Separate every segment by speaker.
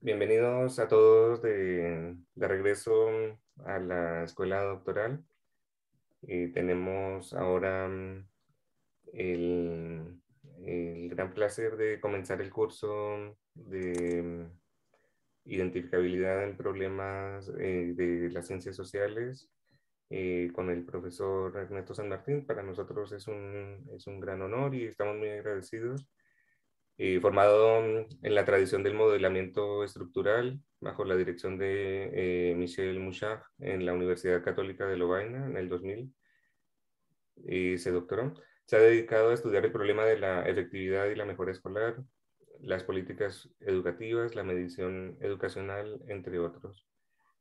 Speaker 1: Bienvenidos a todos de regreso a la escuela doctoral. Tenemos ahora el gran placer de comenzar el curso de identificabilidad en problemas de las ciencias sociales con el profesor Ernesto San Martín. Para nosotros es un gran honor y estamos muy agradecidos. Formado en la tradición del modelamiento estructural bajo la dirección de Michel Mouchard en la Universidad Católica de Lovaina en el 2000, y se doctoró. Se ha dedicado a estudiar el problema de la efectividad y la mejora escolar, las políticas educativas, la medición educacional, entre otros.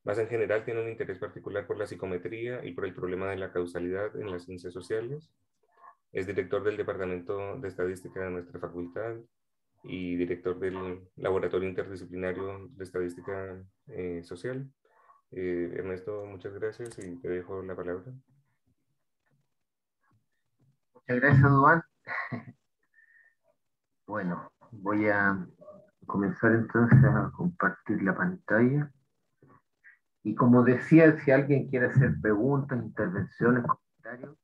Speaker 1: Más en general, tiene un interés particular por la psicometría y por el problema de la causalidad en las ciencias sociales. Es director del Departamento de Estadística de nuestra facultad y director del Laboratorio Interdisciplinario de Estadística Social. Ernesto, muchas gracias y te dejo la palabra.
Speaker 2: Muchas gracias, Duan. Bueno, voy a comenzar entonces a compartir la pantalla. Y como decía, si alguien quiere hacer preguntas, intervenciones, comentarios,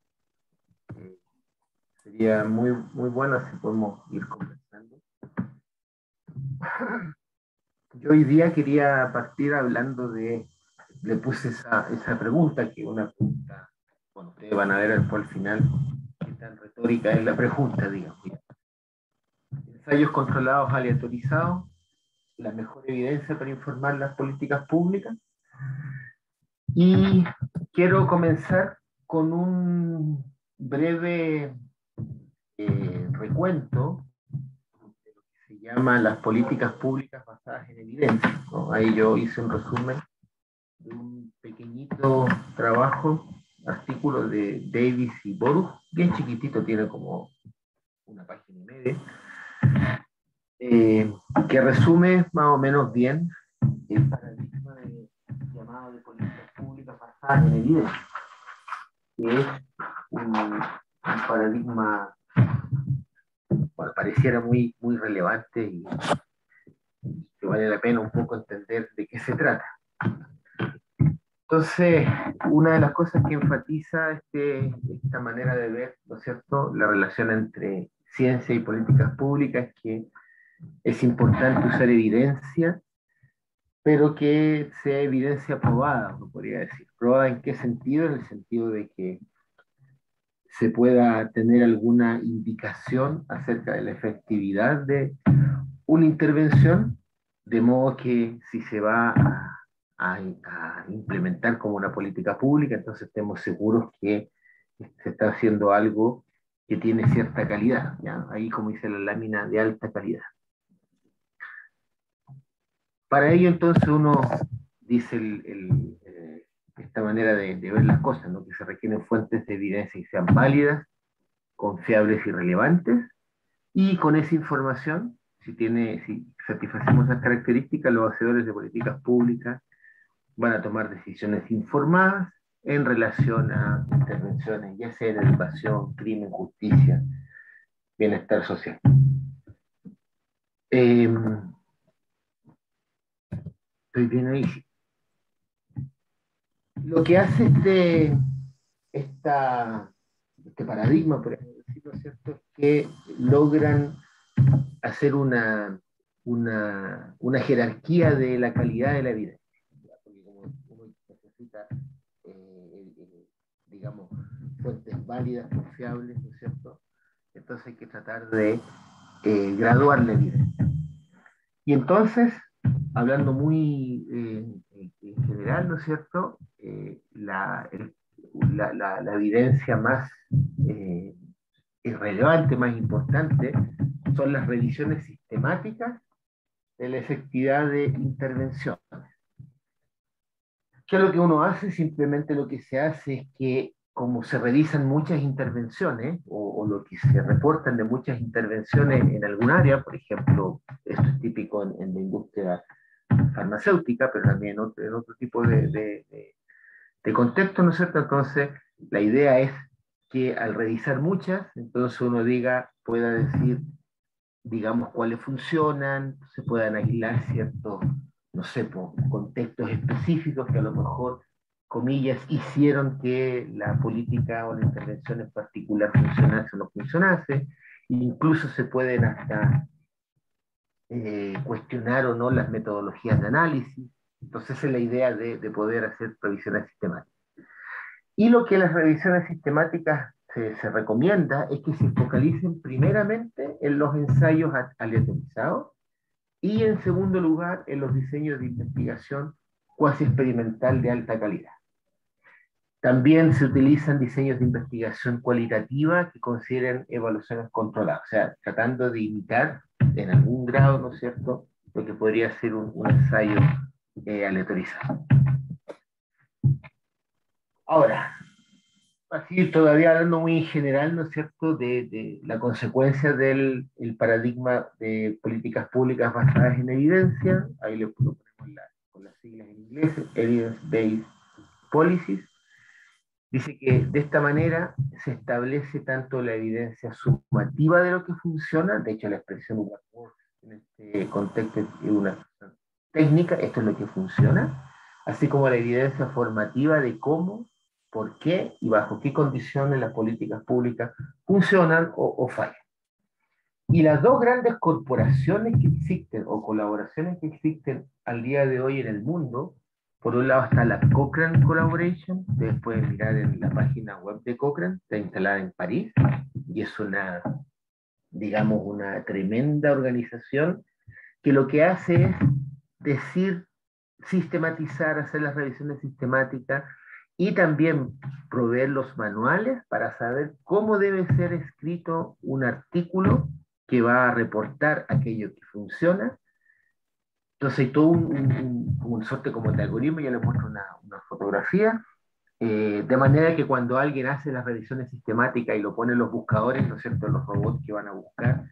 Speaker 2: sería muy bueno si podemos ir conversando. Yo hoy día quería partir hablando le puse esa pregunta, que es una pregunta, bueno, ustedes van a ver al final qué tan retórica es la pregunta, digamos. Ensayos controlados aleatorizados, la mejor evidencia para informar las políticas públicas. Y quiero comenzar con un breve recuento de lo que se llama las políticas públicas basadas en evidencia, ¿no? Ahí yo hice un resumen de un pequeñito trabajo, artículo de Davis y Boruch, bien chiquitito, tiene como una página y media, que resume más o menos bien el paradigma llamado de políticas públicas basadas en evidencia, que es un paradigma, bueno, pareciera muy relevante y que vale la pena un poco entender de qué se trata. Entonces, una de las cosas que enfatiza esta manera de ver, ¿no es cierto?, la relación entre ciencia y políticas públicas, es que es importante usar evidencia, pero que sea evidencia probada, uno podría decir. ¿Probada en qué sentido? En el sentido de que se pueda tener alguna indicación acerca de la efectividad de una intervención, de modo que si se va a implementar como una política pública, entonces estemos seguros que se está haciendo algo que tiene cierta calidad, ¿ya? Ahí, como dice la lámina, de alta calidad. Para ello, entonces, uno dice esta manera de ver las cosas, ¿no? Que se requieren fuentes de evidencia que sean válidas, confiables y relevantes, y con esa información, si satisfacemos esas características, los hacedores de políticas públicas van a tomar decisiones informadas en relación a intervenciones, ya sea en educación, crimen, justicia, bienestar social. Estoy bien ahí. Lo que hace este paradigma, por ejemplo, ¿no es cierto?, es que logran hacer una jerarquía de la calidad de la evidencia. Porque como uno necesita, digamos, fuentes válidas, confiables, ¿no es cierto?, entonces hay que tratar de graduar la evidencia. Y entonces, hablando muy en general, ¿no es cierto?, la evidencia más irrelevante, más importante, son las revisiones sistemáticas de la efectividad de intervenciones. ¿Qué es lo que uno hace? Simplemente lo que se hace es que, como se revisan muchas intervenciones, o lo que se reportan de muchas intervenciones en algún área, por ejemplo, esto es típico en la industria farmacéutica, pero también en otro tipo de contexto, ¿no es cierto? Entonces, la idea es que al revisar muchas, entonces uno pueda decir, digamos, cuáles funcionan, se puedan aislar ciertos no sé, por contextos específicos que a lo mejor, comillas, hicieron que la política o la intervención en particular funcionase o no funcionase. Incluso se pueden hasta cuestionar o no las metodologías de análisis. Entonces, esa es la idea de poder hacer revisiones sistemáticas. Y lo que las revisiones sistemáticas se recomienda es que se focalicen primeramente en los ensayos aleatorizados y en segundo lugar en los diseños de investigación cuasi experimental de alta calidad. También se utilizan diseños de investigación cualitativa que consideren evaluaciones controladas, o sea, tratando de imitar en algún grado, ¿no es cierto?, lo que podría ser un ensayo aleatorizado. Ahora, así todavía hablando muy en general, ¿no es cierto?, de la consecuencia del el paradigma de políticas públicas basadas en evidencia, ahí le ponemos con las siglas en inglés, Evidence-Based Policies. Dice que de esta manera se establece tanto la evidencia sumativa de lo que funciona, de hecho la expresión what works en este contexto es una expresión técnica, esto es lo que funciona, así como la evidencia formativa de cómo, por qué y bajo qué condiciones las políticas públicas funcionan o fallan. Y las dos grandes corporaciones que existen o colaboraciones que existen al día de hoy en el mundo, por un lado está la Cochrane Collaboration, ustedes pueden mirar en la página web de Cochrane, está instalada en París, y es una, digamos, una tremenda organización que lo que hace es decir, sistematizar, hacer las revisiones sistemáticas y también proveer los manuales para saber cómo debe ser escrito un artículo que va a reportar aquello que funciona. Entonces hay todo un sorte como de algoritmo, ya les muestro una fotografía, de manera que cuando alguien hace las revisiones sistemáticas y lo pone en los buscadores, ¿no es cierto?, los robots que van a buscar,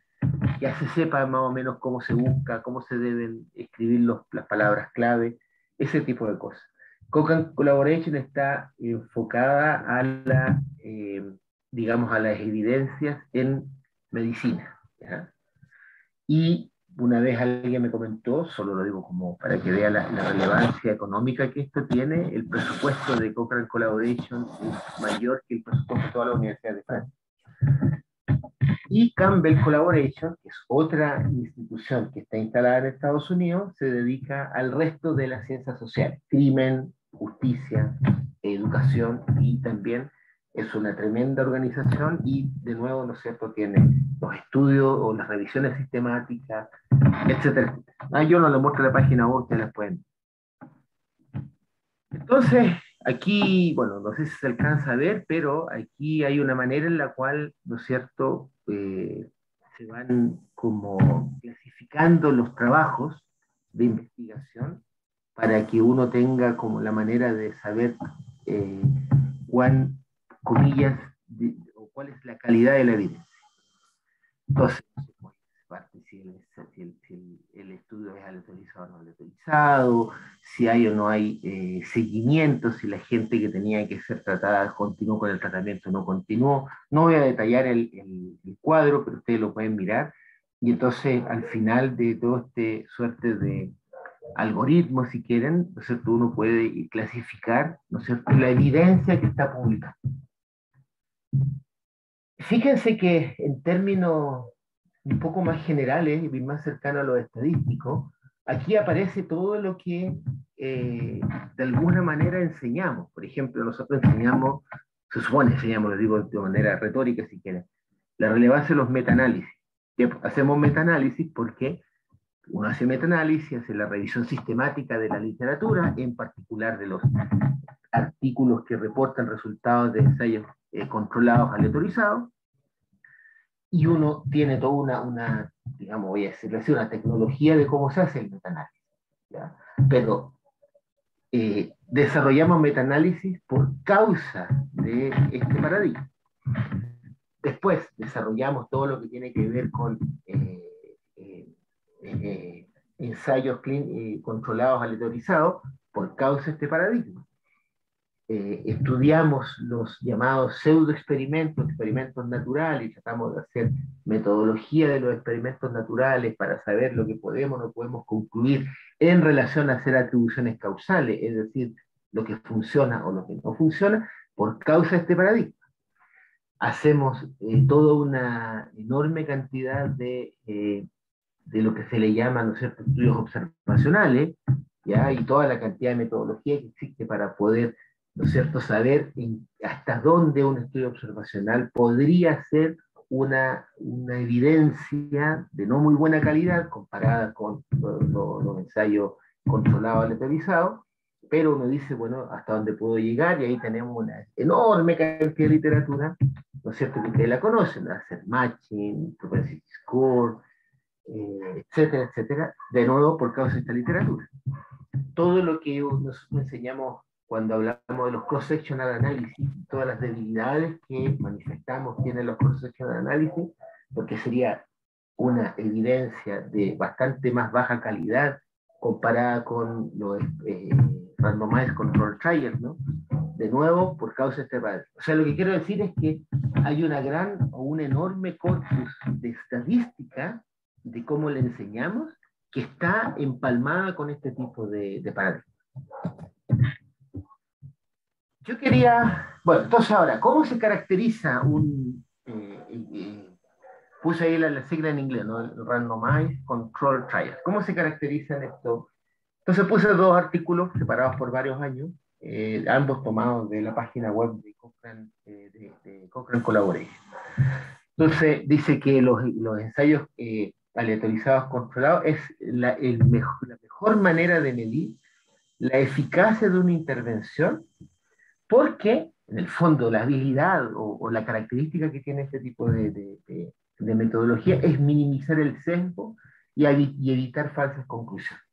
Speaker 2: ya se sepa más o menos cómo se busca, cómo se deben escribir las palabras clave, ese tipo de cosas. Cochrane Collaboration está enfocada a digamos, a las evidencias en medicina, ¿ya? Y una vez alguien me comentó, solo lo digo como para que vea la relevancia económica que esto tiene, el presupuesto de Cochrane Collaboration es mayor que el presupuesto de todas las universidades de Francia. Y Campbell Collaboration, que es otra institución que está instalada en Estados Unidos, se dedica al resto de las ciencias sociales, crimen, justicia, educación, y también es una tremenda organización y de nuevo, ¿no es cierto?, tiene los estudios o las revisiones sistemáticas, etcétera. Yo no les muestro la página web, ustedes la pueden. Entonces, aquí, bueno, no sé si se alcanza a ver, pero aquí hay una manera en la cual, ¿no es cierto?, se van como clasificando los trabajos de investigación para que uno tenga como la manera de saber cuán, comillas, o cuál es la calidad de la evidencia. Entonces, pues, parte si el estudio es aleatorizado o no aleatorizado, si hay o no hay seguimiento, si la gente que tenía que ser tratada continuó con el tratamiento o no continuó. No voy a detallar el cuadro, pero ustedes lo pueden mirar. Y entonces, al final de todo este suerte de algoritmos, si quieren, ¿no es cierto?, uno puede clasificar, ¿no es cierto?, la evidencia que está publicada. Fíjense que en términos un poco más generales y más cercanos a lo estadístico, aquí aparece todo lo que de alguna manera enseñamos. Por ejemplo, nosotros enseñamos, se supone enseñamos, lo digo de manera retórica si quieren, la relevancia de los metaanálisis. Hacemos metaanálisis porque uno hace metaanálisis, hace la revisión sistemática de la literatura, en particular de los artículos que reportan resultados de ensayos controlados aleatorizados, y uno tiene toda digamos, voy a decirlo así, una tecnología de cómo se hace el metaanálisis, ¿ya? Pero desarrollamos metaanálisis por causa de este paradigma. Después desarrollamos todo lo que tiene que ver con ensayos controlados aleatorizados por causa de este paradigma. estudiamos los llamados pseudoexperimentos, experimentos naturales, y tratamos de hacer metodología de los experimentos naturales para saber lo que podemos o no podemos concluir en relación a hacer atribuciones causales, es decir, lo que funciona o lo que no funciona, por causa de este paradigma. Hacemos toda una enorme cantidad de lo que se le llama, ¿no es cierto?, estudios observacionales, ¿ya? Y toda la cantidad de metodología que existe para poder, ¿no es cierto?, saber hasta dónde un estudio observacional podría ser una evidencia de no muy buena calidad comparada con los ensayos controlados aleatorizados, pero uno dice, bueno, hasta dónde puedo llegar, y ahí tenemos una enorme cantidad de literatura, ¿no es cierto?, que ustedes la conocen, hacer matching, propensity score, etcétera, etcétera, de nuevo por causa de esta literatura. Todo lo que nosotros enseñamos cuando hablamos de los cross-sectional análisis, todas las debilidades que manifestamos tienen los cross-sectional análisis, porque sería una evidencia de bastante más baja calidad comparada con los randomized control trials, ¿no? De nuevo, por causa de este paradigma. O sea, lo que quiero decir es que hay una gran o un enorme corpus de estadística de cómo le enseñamos que está empalmada con este tipo de paradigmas. Yo quería, bueno, entonces ahora, ¿cómo se caracteriza un, puse ahí la sigla en inglés, ¿no? El Randomized Control Trial. ¿Cómo se caracterizan esto? Entonces puse dos artículos separados por varios años, ambos tomados de la página web de Cochrane, de Cochrane Collaboration. Entonces dice que los ensayos aleatorizados controlados es la mejor manera de medir la eficacia de una intervención, porque en el fondo la habilidad o la característica que tiene este tipo de metodología es minimizar el sesgo y evitar falsas conclusiones.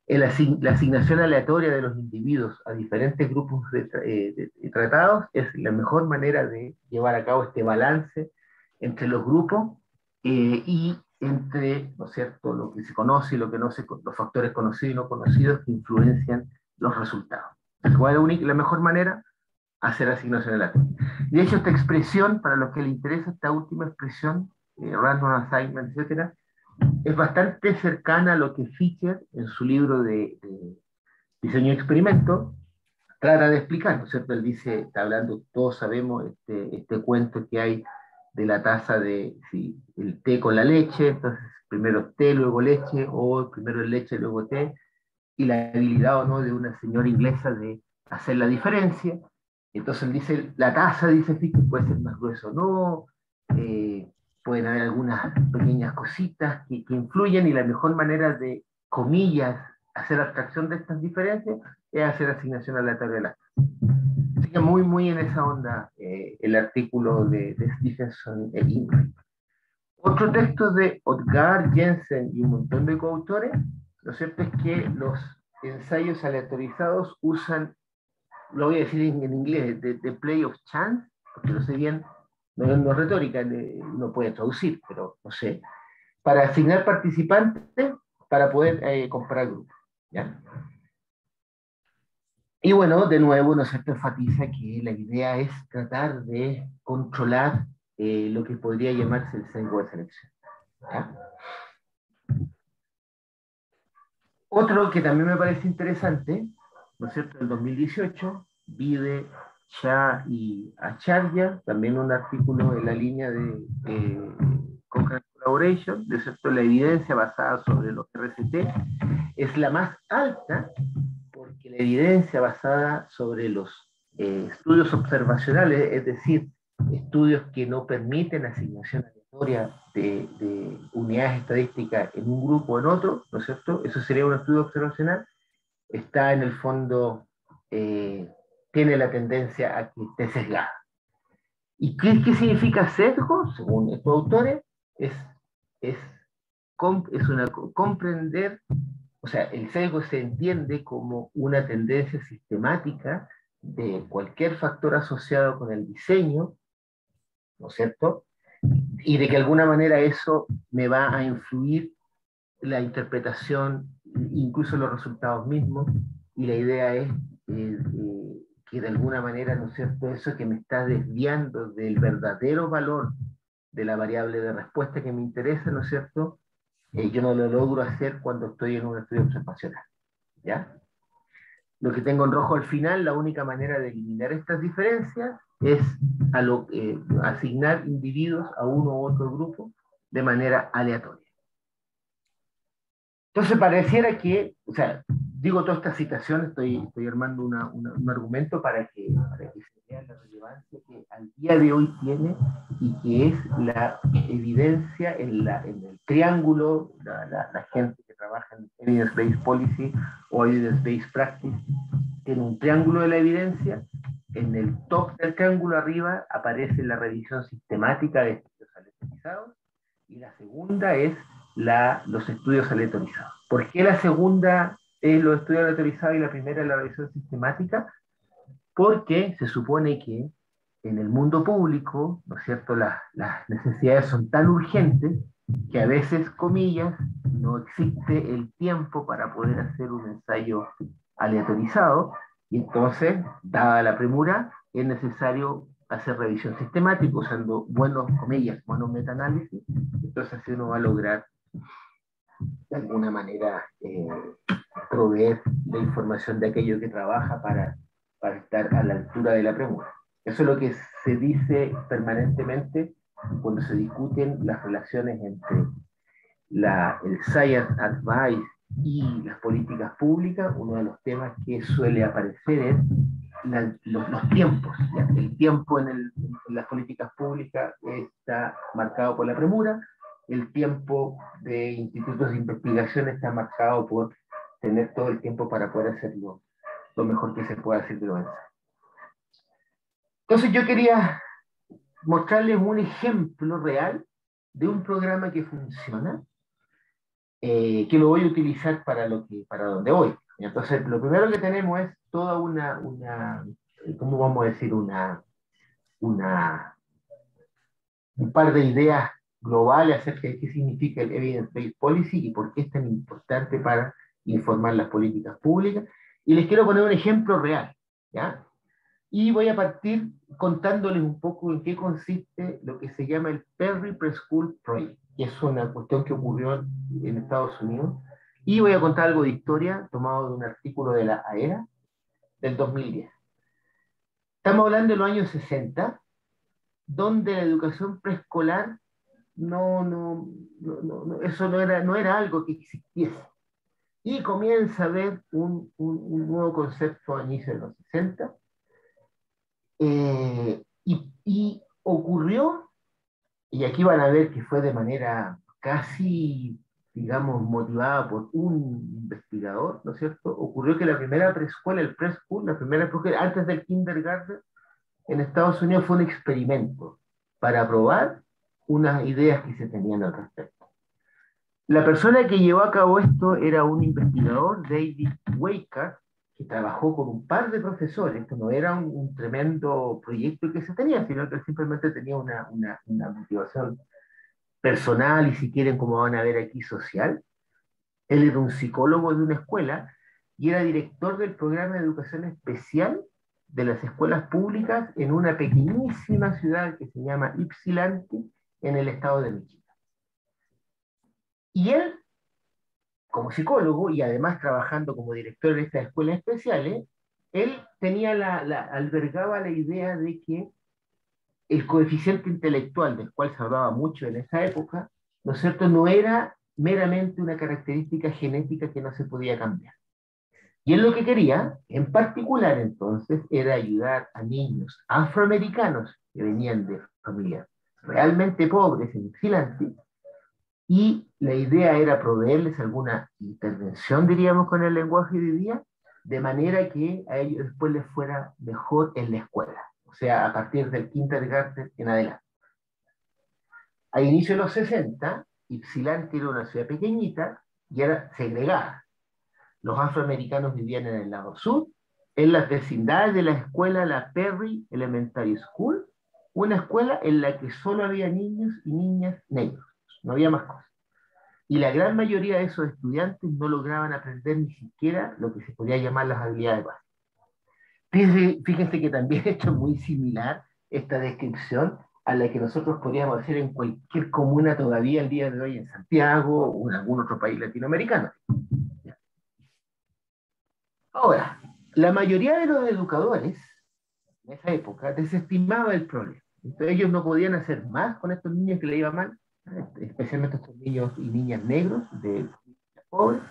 Speaker 2: La asignación aleatoria de los individuos a diferentes grupos de tratados es la mejor manera de llevar a cabo este balance entre los grupos y entre, ¿no es cierto?, lo que se conoce y lo que no se conoce, los factores conocidos y no conocidos que influencian los resultados. ¿Cuál es la mejor manera? Hacer asignación aleatoria. De hecho, esta expresión, para los que les interesa esta última expresión, random assignment, etcétera, es bastante cercana a lo que Fisher, en su libro de diseño de experimento, trata de explicar, ¿no es cierto? Él dice, está hablando, todos sabemos este cuento que hay de la taza de, sí, el té con la leche, entonces primero té, luego leche, o primero leche, luego té, y la habilidad o no de una señora inglesa de hacer la diferencia. Entonces él dice, la taza, dice Fisher, puede ser más grueso o no, pueden haber algunas pequeñas cositas que influyen, y la mejor manera de, comillas, hacer abstracción de estas diferencias es hacer asignación aleatoria de las tasas. Así que muy, muy en esa onda el artículo de Stephenson e Ingram. Otro texto de Odgaard, Jensen y un montón de coautores, lo cierto es que los ensayos aleatorizados usan, lo voy a decir en inglés, the play of chance, porque no sé bien, no es retórica, no puede traducir, pero no sé, para asignar participantes para poder comparar grupos, ¿ya? Y bueno, de nuevo, ¿no es cierto?, enfatiza que la idea es tratar de controlar lo que podría llamarse el sesgo de selección, ¿ya? Otro que también me parece interesante, ¿no es cierto?, el 2018, Vide, Shah y Acharya, también un artículo en la línea de Cochrane Collaboration, de cierto, la evidencia basada sobre los RCT es la más alta, porque la evidencia basada sobre los estudios observacionales, es decir, estudios que no permiten asignación aleatoria de unidades estadísticas en un grupo o en otro, ¿no es cierto? Eso sería un estudio observacional, está en el fondo, tiene la tendencia a que esté sesgada. ¿Y qué significa sesgo? Según estos autores, es comprender, o sea, el sesgo se entiende como una tendencia sistemática de cualquier factor asociado con el diseño, ¿no es cierto? Y de que de alguna manera eso me va a influir la interpretación, incluso los resultados mismos, y la idea es que de alguna manera, ¿no es cierto?, eso que me está desviando del verdadero valor de la variable de respuesta que me interesa, ¿no es cierto?, yo no lo logro hacer cuando estoy en un estudio observacional, ¿ya? Lo que tengo en rojo al final, la única manera de eliminar estas diferencias es asignar individuos a uno u otro grupo de manera aleatoria. Entonces pareciera que, o sea, digo toda esta citación, estoy armando un argumento para que se vea la relevancia que al día de hoy tiene y que es la evidencia en el triángulo, la gente que trabaja en Evidence-Based Policy o Evidence-Based Practice, tiene un triángulo de la evidencia, en el top del triángulo arriba aparece la revisión sistemática de estudios aleatorizados, y la segunda es los estudios aleatorizados. ¿Por qué la segunda es los estudios aleatorizados y la primera es la revisión sistemática? Porque se supone que en el mundo público, ¿no es cierto?, las necesidades son tan urgentes que a veces, comillas, no existe el tiempo para poder hacer un ensayo aleatorizado, y entonces, dada la premura, es necesario hacer revisión sistemática usando buenos, comillas, buenos metaanálisis. Entonces así uno va a lograr de alguna manera proveer la información de aquello que trabaja para estar a la altura de la premura. Eso es lo que se dice permanentemente cuando se discuten las relaciones entre el Science Advice y las políticas públicas. Uno de los temas que suele aparecer es los tiempos. ¿Ya? El tiempo en las políticas públicas está marcado por la premura, el tiempo de institutos de investigación está marcado por tener todo el tiempo para poder hacerlo lo mejor que se pueda hacer de lo ensayos. Entonces yo quería mostrarles un ejemplo real de un programa que funciona, que lo voy a utilizar para donde voy. Entonces, lo primero que tenemos es toda ¿cómo vamos a decir? Un par de ideas globales acerca de qué significa el Evidence-Based Policy y por qué es tan importante para informar las políticas públicas. Y les quiero poner un ejemplo real, ¿ya? Y voy a partir contándoles un poco en qué consiste lo que se llama el Perry Preschool Project, que es una cuestión que ocurrió en Estados Unidos. Y voy a contar algo de historia tomado de un artículo de la AERA del 2010. Estamos hablando de los años 60, donde la educación preescolar eso no era algo que existiese. Y comienza a haber un nuevo concepto a inicios de los 60, y ocurrió, y aquí van a ver que fue de manera casi, digamos, motivada por un investigador, ¿no es cierto? Ocurrió que la primera preescuela, el preschool, la primera, porque antes del kindergarten, en Estados Unidos fue un experimento para probar unas ideas que se tenían al respecto. La persona que llevó a cabo esto era un investigador, David Weicker, que trabajó con un par de profesores. Esto no era un tremendo proyecto que se tenía, sino que simplemente tenía una motivación personal y, si quieren, como van a ver aquí, social. Él era un psicólogo de una escuela y era director del programa de educación especial de las escuelas públicas en una pequeñísima ciudad que se llama Ypsilanti, en el estado de Michigan. Y él, como psicólogo y además trabajando como director de estas escuelas especiales, él tenía albergaba la idea de que el coeficiente intelectual, del cual se hablaba mucho en esa época, ¿no es cierto?, no era meramente una característica genética que no se podía cambiar. Y él lo que quería, en particular entonces, era ayudar a niños afroamericanos que venían de familias realmente pobres en Ypsilanti, y la idea era proveerles alguna intervención, diríamos, con el lenguaje de hoy día, de manera que a ellos después les fuera mejor en la escuela, o sea, a partir del kindergarten en adelante. A inicios de los 60, Ypsilanti era una ciudad pequeñita y era segregada. Los afroamericanos vivían en el lado sur, en las vecindades de la escuela, la Perry Elementary School, una escuela en la que solo había niños y niñas negros, no había más cosas. Y la gran mayoría de esos estudiantes no lograban aprender ni siquiera lo que se podía llamar las habilidades básicas. Fíjense que también esto es muy similar, esta descripción, a la que nosotros podríamos hacer en cualquier comuna todavía el día de hoy en Santiago o en algún otro país latinoamericano. Ahora, la mayoría de los educadores en esa época desestimaba el problema. Entonces ellos no podían hacer más con estos niños que le iba mal, especialmente estos niños y niñas negros de pobres,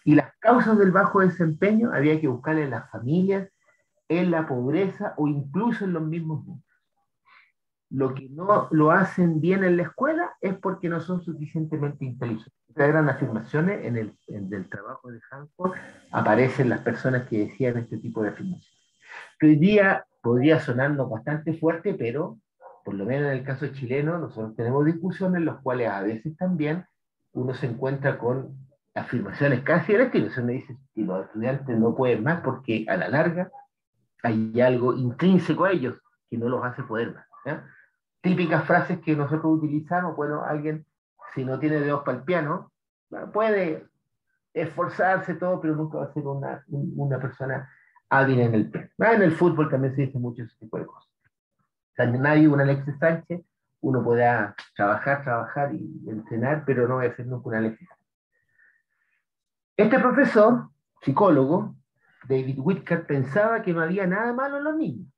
Speaker 2: y las causas del bajo desempeño había que buscar en las familias, en la pobreza o incluso en los mismos niños. Lo que no lo hacen bien en la escuela es porque no son suficientemente inteligentes. Estas eran afirmaciones en el trabajo de Hanford, aparecen las personas que decían este tipo de afirmaciones. Que hoy día podría sonarnos bastante fuerte, pero por lo menos en el caso chileno, nosotros tenemos discusiones en las cuales a veces también uno se encuentra con afirmaciones casi del estilo. Se me dice que los estudiantes no pueden más porque a la larga hay algo intrínseco a ellos que no los hace poder más. ¿Ya? Típicas frases que nosotros utilizamos, bueno, alguien si no tiene dedos para el piano, puede esforzarse todo, pero nunca va a ser una persona hábil en el piano. En el fútbol también se dice mucho ese tipo de cosas. O sea, nadie, un Alexis Sánchez, uno podrá trabajar y entrenar, pero no va a ser nunca un Alexis Sánchez. Este profesor, psicólogo, David Whitaker, pensaba que no había nada malo en los niños,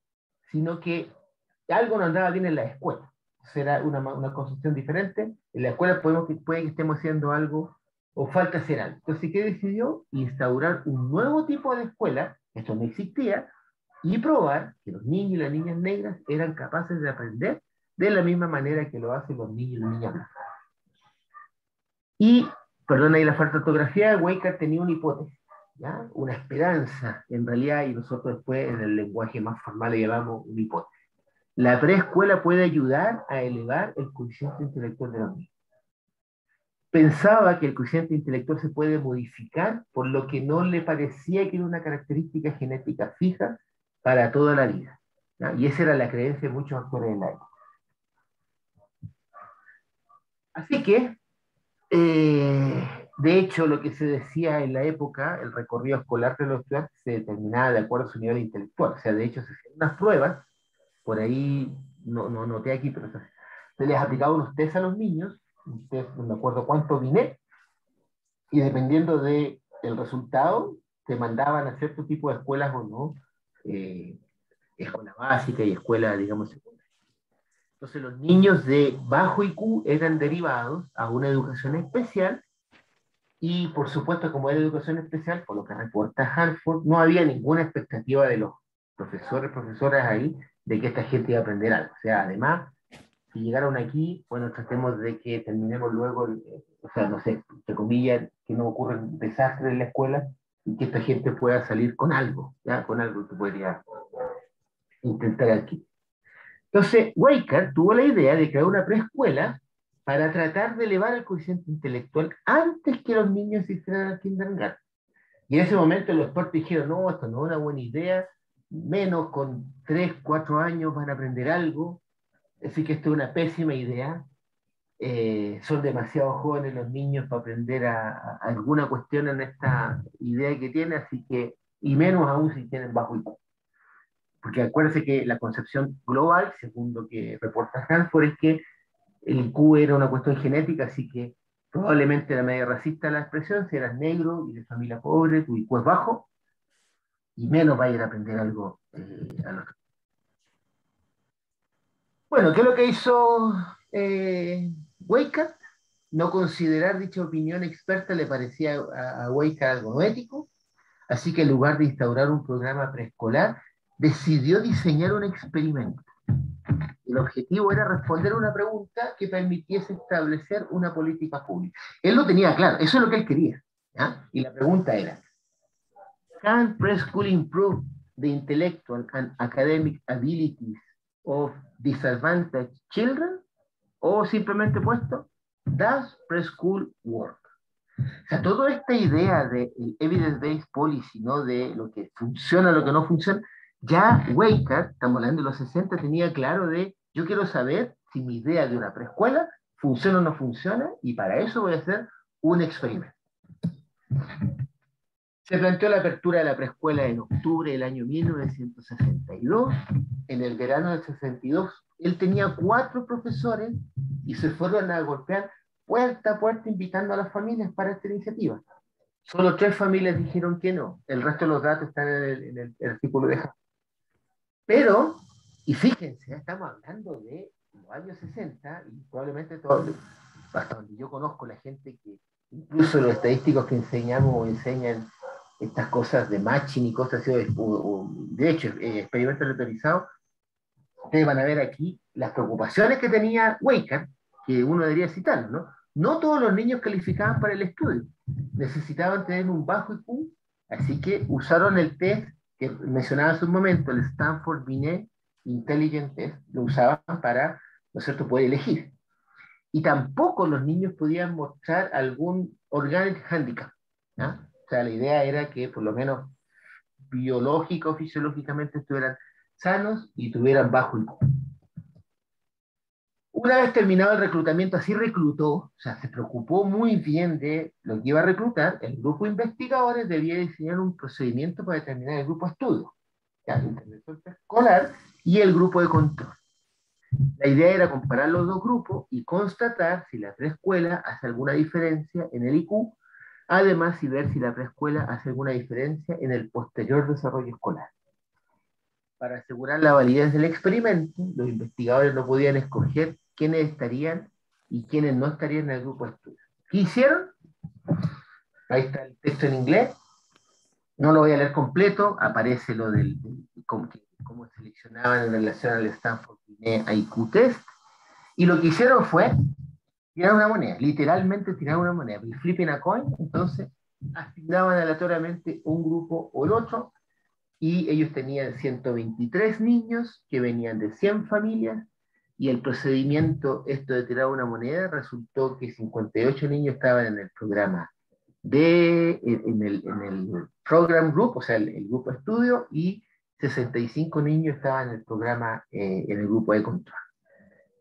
Speaker 2: sino que algo no andaba bien en la escuela. Será una concepción diferente. En la escuela puede que estemos haciendo algo o falta hacer algo. Entonces, ¿qué decidió? Instaurar un nuevo tipo de escuela, esto no existía, y probar que los niños y las niñas negras eran capaces de aprender de la misma manera que lo hacen los niños y las niñas blancas. Y, perdón ahí la falta de ortografía, Weikart tenía una hipótesis, ¿ya? Una esperanza, en realidad, y nosotros después en el lenguaje más formal le llamamos una hipótesis. La preescuela puede ayudar a elevar el coeficiente intelectual de los niños. Pensaba que el coeficiente intelectual se puede modificar, por lo que no le parecía que era una característica genética fija para toda la vida, ¿no? Y esa era la creencia de muchos actores de la época. Así que, de hecho, lo que se decía en la época, el recorrido escolar de los estudiantes se determinaba de acuerdo a su nivel intelectual. O sea, de hecho, se hacían unas pruebas, por ahí no noté aquí, pero se les aplicaba unos test a los niños, un test, no me acuerdo cuánto vine, y dependiendo del resultado, te mandaban a cierto tipo de escuelas o no, eh, escuela básica y escuela, digamos, secundaria. Entonces los niños de bajo IQ eran derivados a una educación especial y por supuesto como era educación especial, por lo que reporta Hartford, no había ninguna expectativa de los profesores, profesoras ahí, de que esta gente iba a aprender algo. O sea, además, si llegaron aquí, bueno, tratemos de que terminemos luego, o sea, no sé, entre comillas, que no ocurra un desastre en la escuela y que esta gente pueda salir con algo, ¿ya? Con algo que podría intentar aquí. Entonces, Waker tuvo la idea de crear una preescuela para tratar de elevar el coeficiente intelectual antes que los niños se hicieran al kindergarten. Y en ese momento los expertos dijeron, no, esto no es una buena idea, menos con 3, 4 años van a aprender algo, así que esto es una pésima idea. Son demasiado jóvenes los niños para aprender a alguna cuestión en esta idea que tiene, así que, y menos aún si tienen bajo IQ. Porque acuérdense que la concepción global, según lo que reporta Hanford, es que el IQ era una cuestión genética, así que probablemente era medio racista la expresión, si eras negro y de familia pobre, tu IQ es bajo, y menos va a ir a aprender algo al otro. Bueno, ¿qué es lo que hizo Weikart? No considerar dicha opinión experta le parecía a Weikart algo no ético, así que en lugar de instaurar un programa preescolar, decidió diseñar un experimento. El objetivo era responder una pregunta que permitiese establecer una política pública. Él lo tenía claro, eso es lo que él quería. ¿Ya? Y la pregunta era, ¿Can preschool improve the intellectual and academic abilities of disadvantaged children? O simplemente puesto, ¿does preschool work? O sea, toda esta idea de evidence-based policy, ¿no? De lo que funciona, lo que no funciona, ya Weikart, estamos hablando de los 60, tenía claro de, yo quiero saber si mi idea de una preescuela funciona o no funciona, y para eso voy a hacer un experimento. Se planteó la apertura de la preescuela en octubre del año 1962. En el verano del 62, él tenía 4 profesores y se fueron a golpear puerta a puerta invitando a las familias para esta iniciativa. Solo 3 familias dijeron que no. El resto de los datos están en el artículo de Hamm. Pero, y fíjense, estamos hablando de los años 60 y probablemente todo, hasta donde yo conozco la gente que, incluso los estadísticos que enseñamos o enseñan estas cosas de matching y cosas así, de hecho, experimentos autorizados, ustedes van a ver aquí las preocupaciones que tenía Waker, que uno debería citar, ¿no? No todos los niños calificaban para el estudio, necesitaban tener un bajo IQ, así que usaron el test que mencionaba hace un momento, el Stanford Binet Intelligent Test, lo usaban para, ¿no es cierto?, poder elegir. Y tampoco los niños podían mostrar algún organic handicap, ¿no? O sea, la idea era que por lo menos biológico o fisiológicamente estuvieran sanos y tuvieran bajo IQ. Una vez terminado el reclutamiento, así reclutó, o sea, se preocupó muy bien de lo que iba a reclutar, el grupo de investigadores debía diseñar un procedimiento para determinar el grupo de estudio, ya, el intervención escolar y el grupo de control. La idea era comparar los dos grupos y constatar si la preescuela hace alguna diferencia en el IQ, además y ver si la preescuela hace alguna diferencia en el posterior desarrollo escolar. Para asegurar la validez del experimento, los investigadores no podían escoger quiénes estarían y quiénes no estarían en el grupo de estudio. ¿Qué hicieron? Ahí está el texto en inglés. No lo voy a leer completo. Aparece lo del cómo seleccionaban en relación al Stanford Binet IQ Test. Y lo que hicieron fue tirar una moneda, literalmente tirar una moneda. Flipping a coin, entonces asignaban aleatoriamente un grupo o el otro, y ellos tenían 123 niños que venían de 100 familias, y el procedimiento, esto de tirar una moneda, resultó que 58 niños estaban en el programa en el program group, o sea, el grupo de estudio, y 65 niños estaban en el programa, en el grupo de control.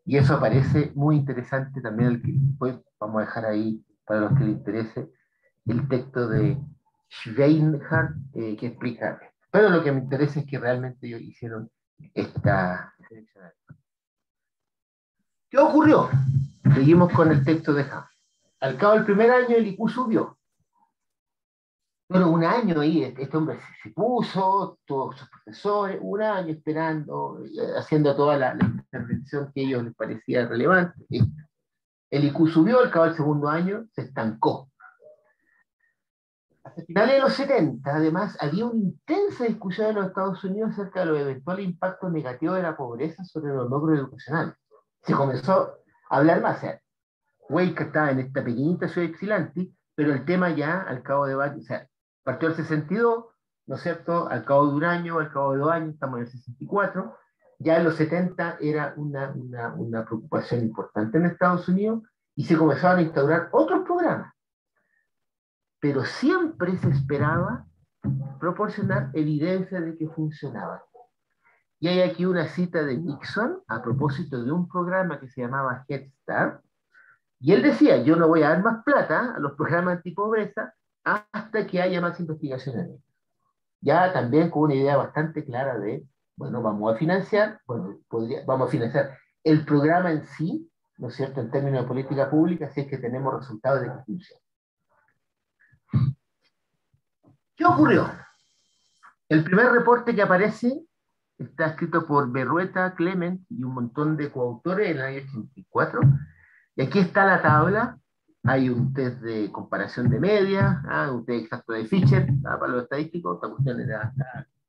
Speaker 2: Y eso parece muy interesante también, el que después vamos a dejar ahí para los que les interese el texto de Schweinhardt, que explica esto. Pero lo que me interesa es que realmente ellos hicieron esta selección. ¿Qué ocurrió? Seguimos con el texto de Hamm. Al cabo del primer año el IQ subió. Bueno, un año ahí, este hombre se puso, todos sus profesores, un año esperando, haciendo toda la intervención que a ellos les parecía relevante. El IQ subió, al cabo del segundo año se estancó. Hasta finales de los 70, además, había una intensa discusión en los Estados Unidos acerca de los eventuales impactos negativos de la pobreza sobre los logros educacionales. Se comenzó a hablar más. O sea, Wake estaba en esta pequeñita ciudad de Ypsilanti, pero el tema ya, al cabo de varios, o sea, partió el 62, ¿no es cierto? Al cabo de un año, al cabo de 2 años, estamos en el 64. Ya en los 70 era una preocupación importante en Estados Unidos y se comenzaban a instaurar otros programas. Pero siempre se esperaba proporcionar evidencia de que funcionaba. Y hay aquí una cita de Nixon a propósito de un programa que se llamaba Head Start, y él decía, yo no voy a dar más plata a los programas antipobreza hasta que haya más investigación en ellos. Ya también con una idea bastante clara de, bueno, vamos a financiar, bueno, vamos a financiar el programa en sí, ¿no es cierto?, en términos de política pública, si es que tenemos resultados de que funciona. ¿Qué ocurrió? El primer reporte que aparece está escrito por Berrueta, Clement y un montón de coautores en el año 84. Y aquí está la tabla. Hay un test de comparación de media, un test exacto de Fisher, para los estadísticos. Esta cuestión era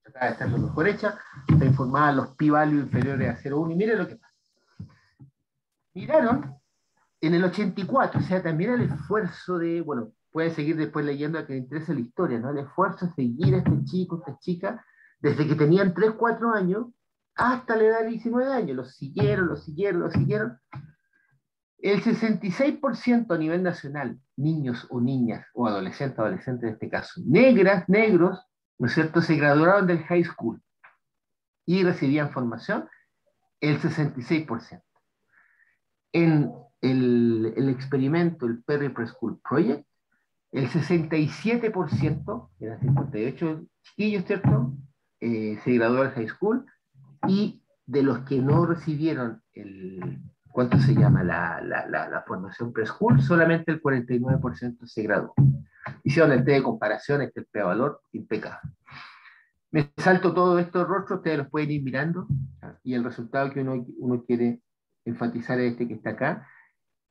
Speaker 2: tratada de estar lo mejor hecha. Está informada los p-values inferiores a 0,1. Y miren lo que pasa. Miraron en el 84, o sea, también el esfuerzo de, bueno, pueden seguir después leyendo a que le interese la historia, ¿no? El esfuerzo de seguir a este chico, esta chica, desde que tenían 3, 4 años hasta la edad de 19 años. Los siguieron, los siguieron, los siguieron. El 66% a nivel nacional, niños o niñas, o adolescentes en este caso, negras, negros, ¿no es cierto?, se graduaron del high school y recibían formación, el 66%. En el experimento, el Perry Preschool Project, el 67%, eran 58 chiquillos, ¿cierto? Se graduó del high school, y de los que no recibieron ¿cuánto se llama? La formación preschool, solamente el 49% se graduó. Hicieron el test de comparación, el P-valor, impecable. Me salto todo esto rostro, ustedes los pueden ir mirando, y el resultado que uno quiere enfatizar es este que está acá.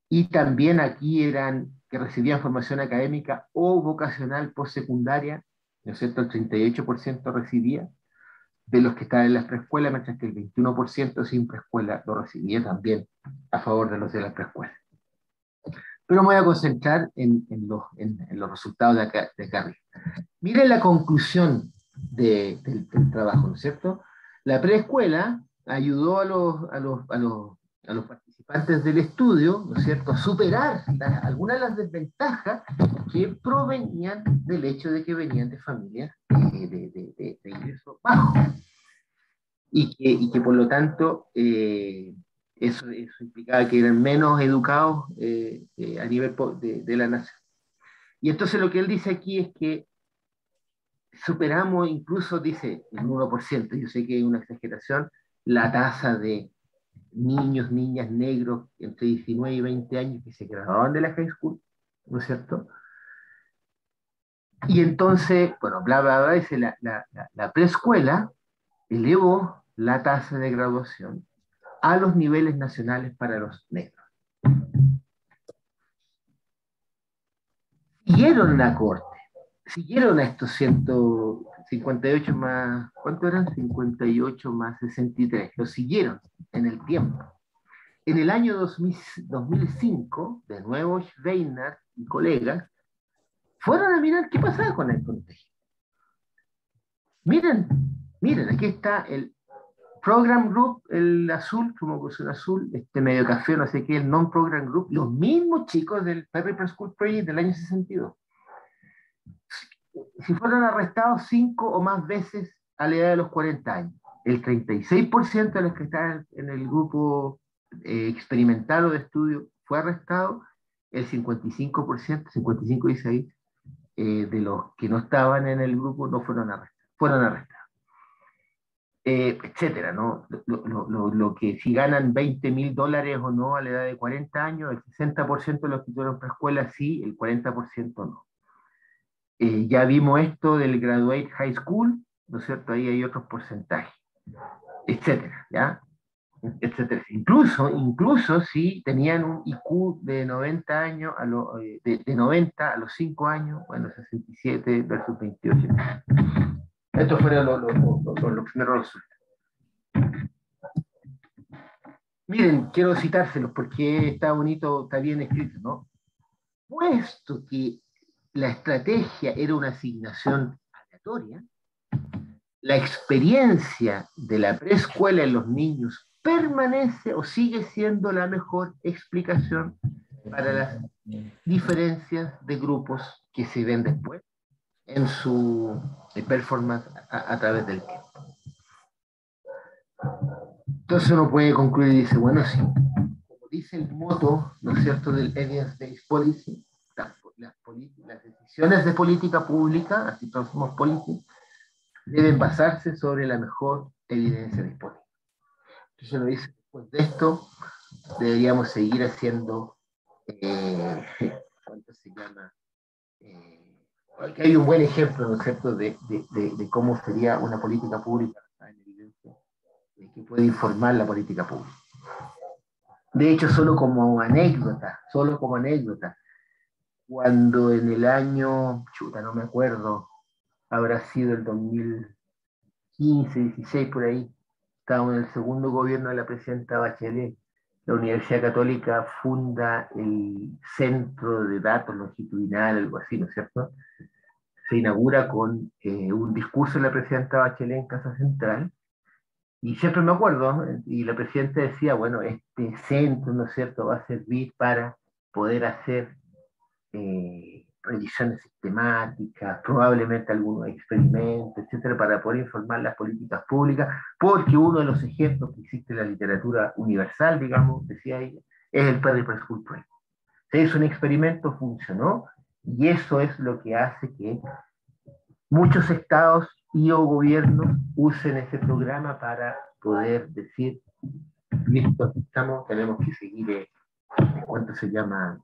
Speaker 2: Y también aquí eran que recibían formación académica o vocacional postsecundaria, ¿no es cierto? El 38% recibía de los que estaban en las preescuelas, mientras que el 21% sin preescuela lo recibía también a favor de los de las preescuelas. Pero me voy a concentrar en los resultados de acá arriba. Miren la conclusión del trabajo, ¿no es cierto? La preescuela ayudó a los participantes del estudio, ¿no es cierto?, a superar algunas de las desventajas que provenían del hecho de que venían de familias de ingresos bajos. Y que por lo tanto eso implicaba que eran menos educados a nivel de la nación. Y entonces lo que él dice aquí es que superamos incluso, dice, el 1%, yo sé que es una exageración, la tasa de niños, niñas negros entre 19 y 20 años que se graduaban de la high school, ¿no es cierto? Y entonces, bueno, bla, bla, bla, dice, la preescuela elevó la tasa de graduación a los niveles nacionales para los negros. Siguieron la corte, siguieron a estos 158 más, ¿cuánto eran? 58 más 63, lo siguieron en el tiempo. En el año 2005, de nuevo Schweiner y colegas fueron a mirar qué pasaba con el contagio. Miren, miren, aquí está el Program Group, el azul, como que es un azul, medio café, no sé qué, el Non-Program Group, los mismos chicos del Perry Preschool Project del año 62. Si fueron arrestados 5 o más veces a la edad de los 40 años. El 36% de los que estaban en el grupo experimental o de estudio fue arrestado, el 55%, 55 dice ahí, de los que no estaban en el grupo no fueron arrestados. Etcétera, ¿no? Lo que si ganan $20,000 o no a la edad de 40 años, el 60% de los que tuvieron preescuela sí, el 40% no. Ya vimos esto del Graduate High School, ¿no es cierto? Ahí hay otros porcentajes, etcétera, ¿ya? Etcétera. Incluso si tenían un IQ de 90 años, de 90 a los 5 años, bueno, 67 versus 28. Estos fueron los primeros resultados. Miren, quiero citárselos porque está bonito, está bien escrito, ¿no? Puesto que la estrategia era una asignación aleatoria, la experiencia de la preescuela en los niños permanece o sigue siendo la mejor explicación para las diferencias de grupos que se ven después en su performance a través del tiempo. Entonces uno puede concluir y dice, bueno, sí, como dice el moto, ¿no es cierto?, del Evidence-Based Policy, las decisiones de política pública, así todos somos policy, deben basarse sobre la mejor evidencia disponible. Entonces uno dice, después de esto, deberíamos seguir haciendo, ¿cuánto se llama? Aquí hay un buen ejemplo, ¿no es cierto?, de cómo sería una política pública en evidencia, que puede informar la política pública. De hecho, solo como anécdota, cuando en el año, no me acuerdo, habrá sido el 2015, 16 por ahí, estábamos en el segundo gobierno de la presidenta Bachelet, la Universidad Católica funda el Centro de Datos Longitudinal, algo así, ¿no es cierto? Se inaugura con un discurso de la presidenta Bachelet en Casa Central, y siempre me acuerdo, y la presidenta decía, bueno, este centro, ¿no es cierto?, va a servir para poder hacer revisiones sistemáticas, probablemente algunos experimentos, etcétera, para poder informar las políticas públicas, porque uno de los ejemplos que existe en la literatura universal, digamos, decía ella, es el Perry Preschool Project. Se hizo un experimento, funcionó, Y eso es lo que hace que muchos estados y o gobiernos usen ese programa para poder decir, listo, aquí estamos, tenemos que seguir, ¿cuánto se llama?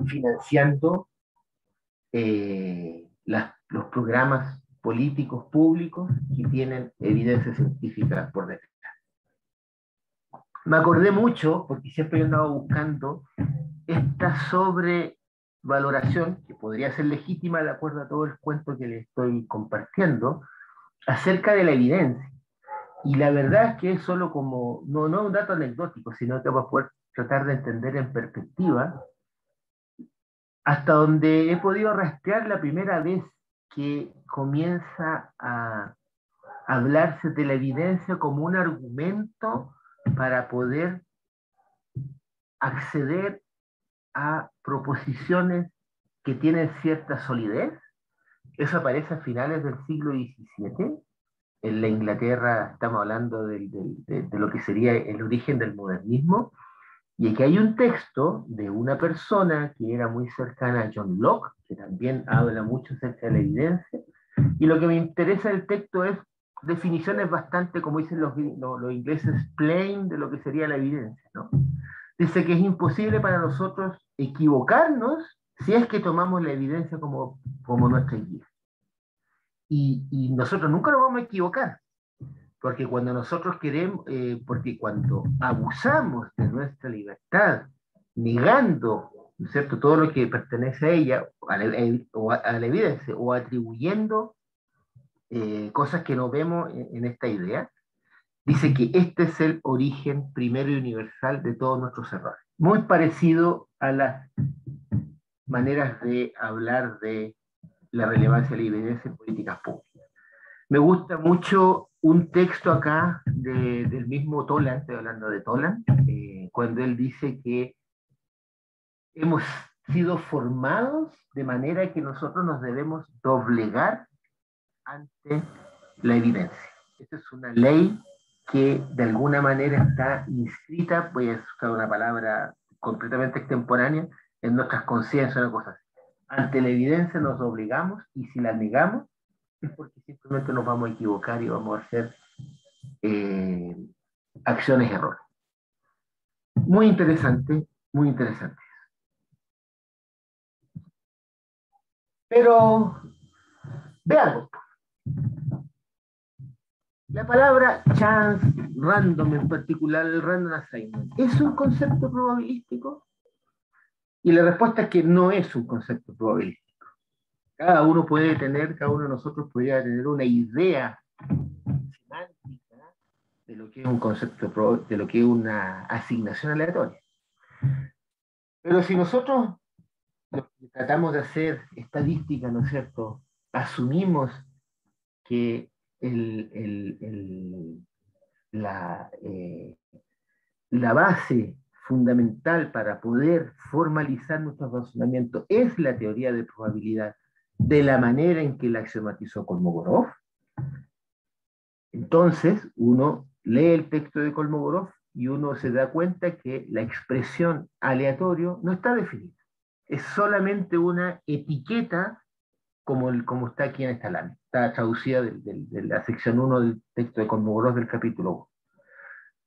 Speaker 2: Financiando los programas políticos públicos que tienen evidencia científica por detrás. Me acordé mucho, porque siempre he andado buscando esta sobrevaloración, que podría ser legítima de acuerdo a todo el cuento que le estoy compartiendo, acerca de la evidencia. Y la verdad es que es solo como, no un dato anecdótico, sino que va a poder tratar de entender en perspectiva, hasta donde he podido rastrear la primera vez que comienza a hablarse de la evidencia como un argumento para poder acceder a proposiciones que tienen cierta solidez. Eso aparece a finales del siglo XVII. En la Inglaterra estamos hablando de lo que sería el origen del modernismo. Y aquí hay un texto de una persona que era muy cercana a John Locke, que también habla mucho acerca de la evidencia. Y lo que me interesa del texto es definiciones bastante, como dicen los ingleses, plain de lo que sería la evidencia, ¿no? Dice que es imposible para nosotros equivocarnos si es que tomamos la evidencia como nuestra guía. Y nosotros nunca nos vamos a equivocar, porque cuando nosotros queremos, porque cuando abusamos de nuestra libertad, negando, ¿no es cierto?, todo lo que pertenece a ella, a la evidencia, o atribuyendo cosas que no vemos en esta idea, dice que este es el origen primero y universal de todos nuestros errores. Muy parecido a las maneras de hablar de la relevancia de la evidencia en políticas públicas. Me gusta mucho un texto acá del mismo Toland, estoy hablando de Toland, cuando él dice que hemos sido formados de manera que nosotros nos debemos doblegar ante la evidencia. Esta es una ley que de alguna manera está inscrita, voy a usar una palabra completamente extemporánea, en nuestras conciencias, una cosa así. Ante la evidencia nos obligamos y si la negamos es porque simplemente nos vamos a equivocar y vamos a hacer acciones errores. Muy interesante, muy interesante. Pero veamos. La palabra chance, random en particular, el random assignment, ¿es un concepto probabilístico? Y la respuesta es que no es un concepto probabilístico. Cada uno de nosotros podría tener una idea semántica de lo que es un concepto, de lo que es una asignación aleatoria. Pero si nosotros tratamos de hacer estadística, ¿no es cierto?, asumimos que la base fundamental para poder formalizar nuestro razonamiento es la teoría de probabilidad de la manera en que la axiomatizó Kolmogorov. Entonces uno lee el texto de Kolmogorov y uno se da cuenta que la expresión aleatorio no está definida. Es solamente una etiqueta como está aquí en esta lámina. Está traducida de la sección 1 del texto de Kolmogorov del capítulo 1.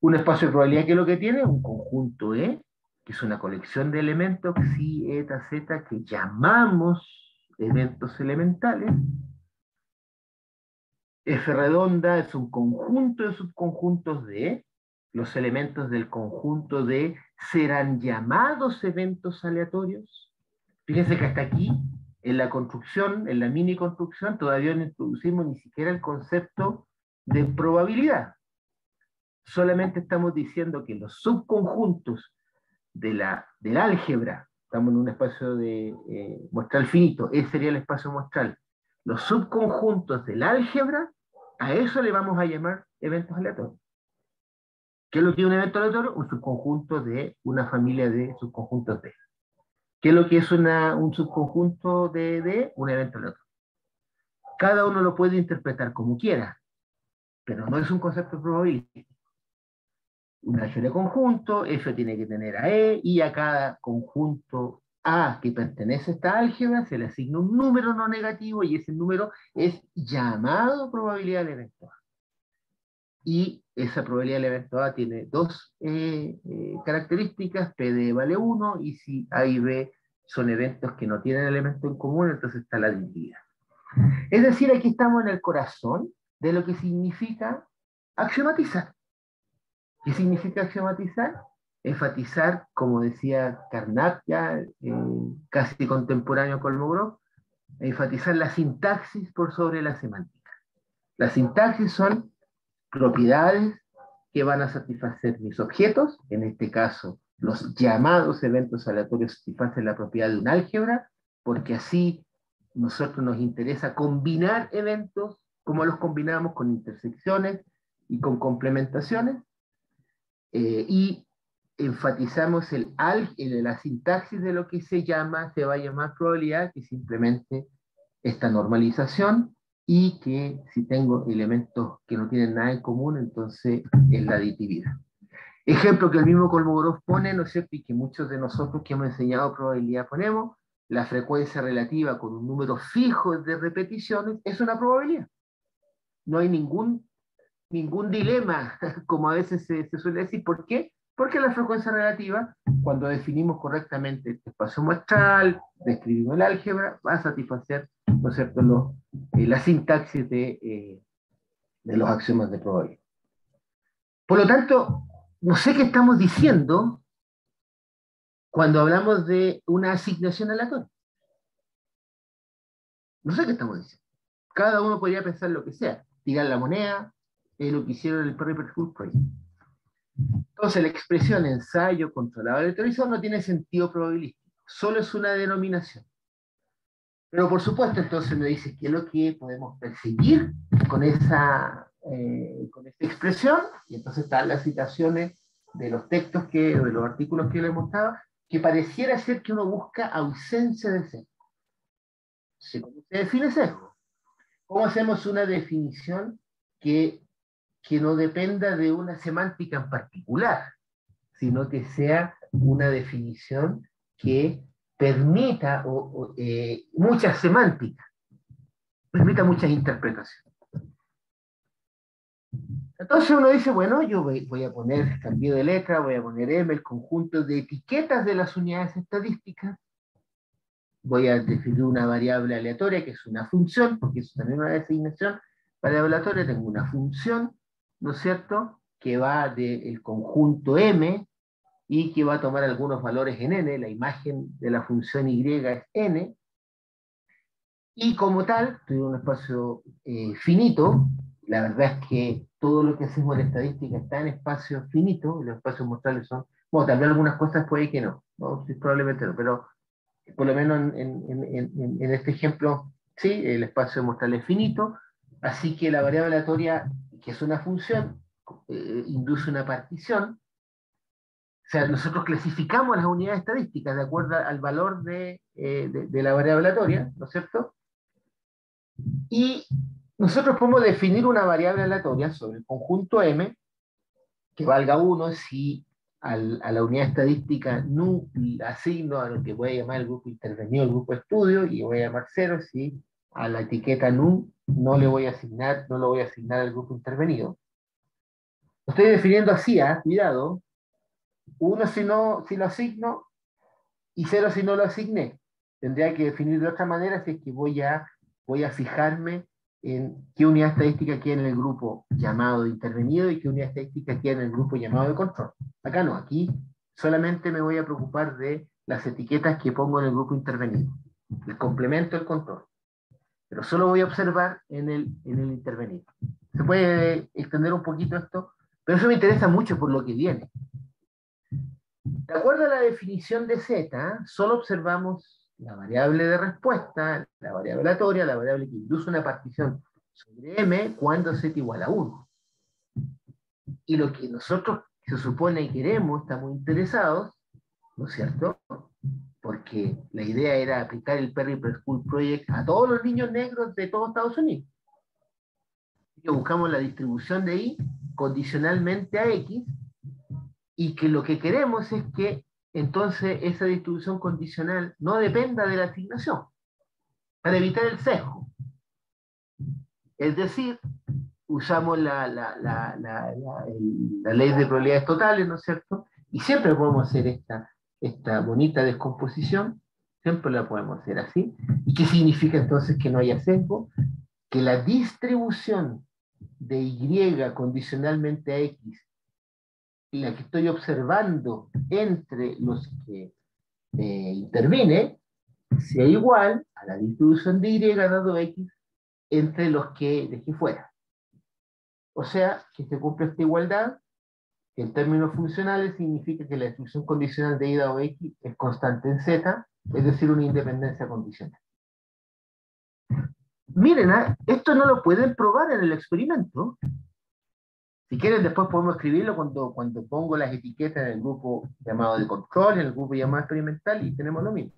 Speaker 2: Un espacio de probabilidad que es lo que tiene un conjunto E, que es una colección de elementos psi, eta, zeta, que llamamos eventos elementales. F redonda es un conjunto de subconjuntos de E. Los elementos del conjunto de serán llamados eventos aleatorios. Fíjense que hasta aquí, en la construcción, en la mini construcción, todavía no introducimos ni siquiera el concepto de probabilidad. Solamente estamos diciendo que los subconjuntos del álgebra, estamos en un espacio de muestral finito, ese sería el espacio muestral. Los subconjuntos del álgebra, a eso le vamos a llamar eventos aleatorios. ¿Qué es lo que es un evento aleatorio? Un subconjunto de una familia de subconjuntos D. ¿Qué es lo que es un subconjunto de D? Un evento aleatorio. Cada uno lo puede interpretar como quiera, pero no es un concepto probabilístico. Un álgebra conjunto, F tiene que tener a E, y a cada conjunto A que pertenece a esta álgebra, se le asigna un número no negativo y ese número es llamado probabilidad del evento A. Y esa probabilidad del evento A tiene dos características: PD vale 1, y si A y B son eventos que no tienen elemento en común, entonces está la dividida. Es decir, aquí estamos en el corazón de lo que significa axiomatizar. ¿Qué significa axiomatizar? Enfatizar, como decía Carnap, ya casi contemporáneo con Kolmogorov, enfatizar la sintaxis por sobre la semántica. La sintaxis son propiedades que van a satisfacer mis objetos, en este caso los llamados eventos aleatorios satisfacen la propiedad de un álgebra, porque así nosotros nos interesa combinar eventos como los combinamos con intersecciones y con complementaciones, y enfatizamos la sintaxis de lo que se va a llamar probabilidad, que simplemente esta normalización, y que si tengo elementos que no tienen nada en común, entonces es la aditividad. Ejemplo que el mismo Kolmogorov pone, ¿no es cierto?, y que muchos de nosotros que hemos enseñado probabilidad ponemos: la frecuencia relativa con un número fijo de repeticiones es una probabilidad. No hay ningún dilema, como a veces se suele decir. ¿Por qué? Porque la frecuencia relativa, cuando definimos correctamente este espacio muestral, describimos el álgebra, va a satisfacer, ¿no es cierto?, la sintaxis de los axiomas de probabilidad. Por lo tanto, no sé qué estamos diciendo cuando hablamos de una asignación aleatoria. No sé qué estamos diciendo. Cada uno podría pensar lo que sea, tirar la moneda, lo que hicieron en el Paper School Project. Entonces, la expresión ensayo controlado aleatorizado no tiene sentido probabilístico, solo es una denominación. Pero por supuesto, entonces me dice qué es lo que podemos perseguir con esta expresión, y entonces están las citaciones de los textos de los artículos que le mostraba, que pareciera ser que uno busca ausencia de sesgo. ¿Cómo se define sesgo? ¿Cómo hacemos una definición que no dependa de una semántica en particular, sino que sea una definición que permita muchas semánticas, permita muchas interpretaciones? Entonces uno dice, bueno, yo voy a poner cambio de letra, voy a poner M, el conjunto de etiquetas de las unidades estadísticas, voy a definir una variable aleatoria, que es una función, porque eso también es una designación variable aleatoria. Tengo una función, ¿no es cierto?, que va del conjunto M, y que va a tomar algunos valores en n, la imagen de la función y es n, y como tal, tuve un espacio finito. La verdad es que todo lo que hacemos en estadística está en espacios finitos, los espacios muestrales son, bueno, también algunas cosas puede que no, sí, probablemente no, pero por lo menos en este ejemplo, sí, el espacio muestral es finito, así que la variable aleatoria, que es una función, induce una partición. O sea, nosotros clasificamos las unidades estadísticas de acuerdo al valor de la variable aleatoria, ¿no es cierto? Y nosotros podemos definir una variable aleatoria sobre el conjunto M que valga 1 si a la unidad estadística nu la asigno a lo que voy a llamar el grupo intervenido, el grupo estudio, y voy a llamar 0 si a la etiqueta nu no lo voy a asignar al grupo intervenido. Lo estoy definiendo así, cuidado. 1 si lo asigno, y 0 si no lo asigné. Tendría que definir de otra manera si es que voy a fijarme en qué unidad estadística queda en el grupo llamado de intervenido y qué unidad estadística queda en el grupo llamado de control. Acá no, aquí solamente me voy a preocupar de las etiquetas que pongo en el grupo intervenido, el complemento del control. Pero solo voy a observar en el intervenido. Se puede extender un poquito esto, pero eso me interesa mucho por lo que viene. De acuerdo a la definición de Z, solo observamos la variable de respuesta, la variable aleatoria, la variable que induce una partición sobre M cuando Z igual a 1. Y lo que nosotros se supone que queremos, estamos interesados, ¿no es cierto?, porque la idea era aplicar el Perry School Project a todos los niños negros de todo Estados Unidos. Y buscamos la distribución de I condicionalmente a X, y que lo que queremos es que entonces esa distribución condicional no dependa de la asignación, para evitar el sesgo. Es decir, usamos la ley de probabilidades totales, ¿no es cierto? Y siempre podemos hacer esta bonita descomposición, siempre la podemos hacer así. ¿Y qué significa entonces que no haya sesgo? Que la distribución de Y condicionalmente a X, la que estoy observando entre los que intervine, sea igual a la distribución de Y dado X entre los que dejé fuera. O sea, que se cumple esta igualdad, que en términos funcionales significa que la distribución condicional de Y dado X es constante en Z, es decir, una independencia condicional. Miren, esto no lo pueden probar en el experimento. Si quieren, después podemos escribirlo cuando pongo las etiquetas en el grupo llamado de control, en el grupo llamado experimental, y tenemos lo mismo.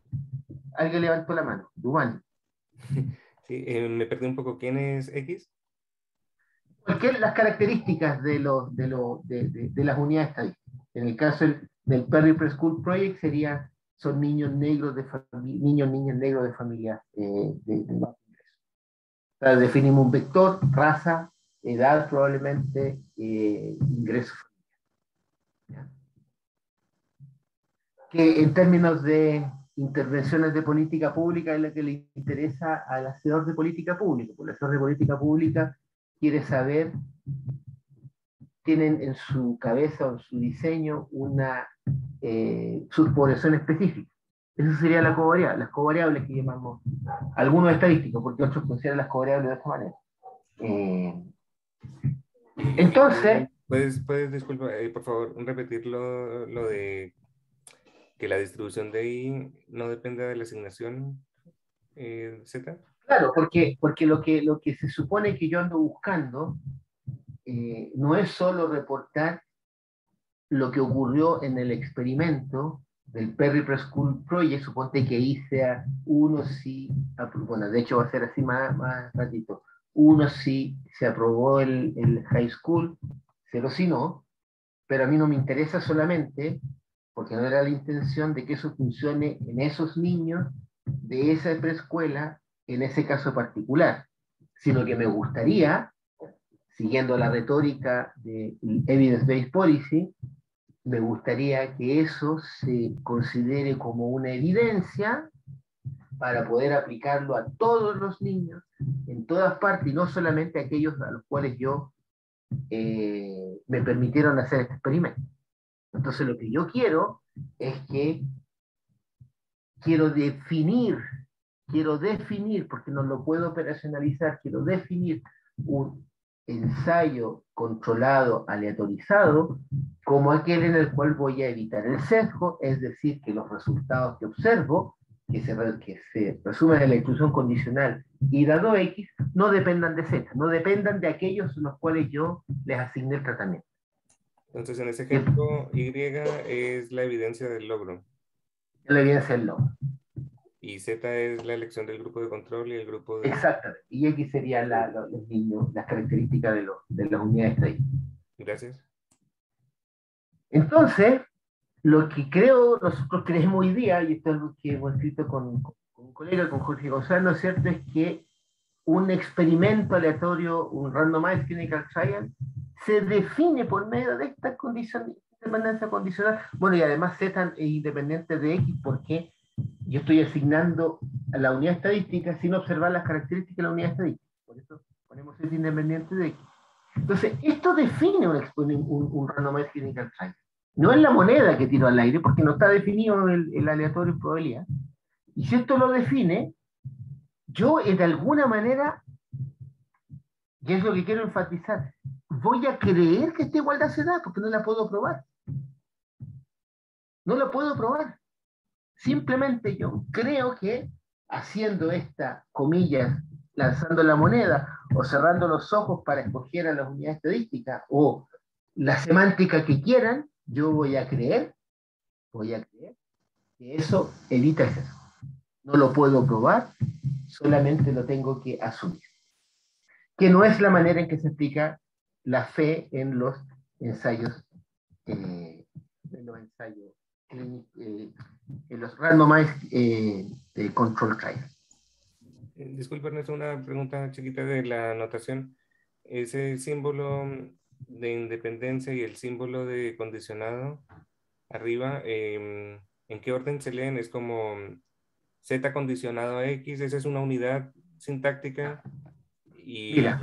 Speaker 2: Alguien levantó la mano. Dubán.
Speaker 1: Sí, me perdí un poco. ¿Quién es X?
Speaker 2: Las características de las unidades estadísticas. En el caso del Perry Preschool Project son niños negros niños negros de familias de bajo ingreso. O sea, definimos un vector, raza, edad probablemente, ingreso familiar. Que en términos de intervenciones de política pública es lo que le interesa al hacedor de política pública. Porque el hacedor de política pública quiere saber, tienen en su cabeza o en su diseño una subpoblación específica. Eso sería la covariable, las covariables que llamamos algunos estadísticos, porque otros consideran las covariables de esta manera. Entonces,
Speaker 1: ¿Puedes disculpa, por favor, repetir lo de que la distribución de I no depende de la asignación Z?
Speaker 2: claro, porque lo que se supone que yo ando buscando no es solo reportar lo que ocurrió en el experimento del Perry Preschool Project, suponte que ahí sea uno sí, bueno, de hecho va a ser así más ratito, uno sí se aprobó el high school, cero sí no, pero a mí no me interesa solamente, porque no era la intención de que eso funcione en esos niños de esa preescuela, en ese caso particular, sino que me gustaría, siguiendo la retórica de Evidence-Based Policy, me gustaría que eso se considere como una evidencia para poder aplicarlo a todos los niños, en todas partes, y no solamente a aquellos a los cuales yo me permitieron hacer este experimento. Entonces lo que yo quiero es que quiero definir, porque no lo puedo operacionalizar, quiero definir un ensayo controlado, aleatorizado, como aquel en el cual voy a evitar el sesgo, es decir, que los resultados que observo, que se resumen en la inclusión condicional y dado X, no dependan de Z, no dependan de aquellos en los cuales yo les asigné el tratamiento.
Speaker 1: Entonces, en ese ejemplo, Y es la evidencia del logro.
Speaker 2: La evidencia del logro.
Speaker 1: Y Z es la elección del grupo de control y el grupo de...
Speaker 2: Exactamente. Y X serían los niños, las características de las unidades estadísticas.
Speaker 1: Gracias.
Speaker 2: Entonces, lo que nosotros creemos hoy día, y esto es lo que hemos escrito con un colega, con Jorge González, ¿no es cierto?, es que un experimento aleatorio, un randomized clinical trial, se define por medio de esta condición, independencia condicional. Bueno, y además Z es independiente de X porque yo estoy asignando a la unidad estadística sin observar las características de la unidad estadística. Por eso ponemos Z independiente de X. Entonces, esto define un randomized clinical trial. No es la moneda que tiro al aire porque no está definido el aleatorio en probabilidad. Y si esto lo define, yo de alguna manera, y es lo que quiero enfatizar, voy a creer que esta igualdad se da porque no la puedo probar. No la puedo probar. Simplemente yo creo que haciendo esta, comillas, lanzando la moneda o cerrando los ojos para escoger a las unidades estadísticas o la semántica que quieran, yo voy a creer que eso evita el sesgo. No lo puedo probar, solamente lo tengo que asumir. Que no es la manera en que se explica la fe en los ensayos en los randomized control trials.
Speaker 1: Disculpa, Ernesto, una pregunta chiquita de la notación. Ese símbolo de independencia y el símbolo de condicionado arriba, ¿en qué orden se leen? Es como Z condicionado a X, esa es una unidad sintáctica, y
Speaker 2: Mira,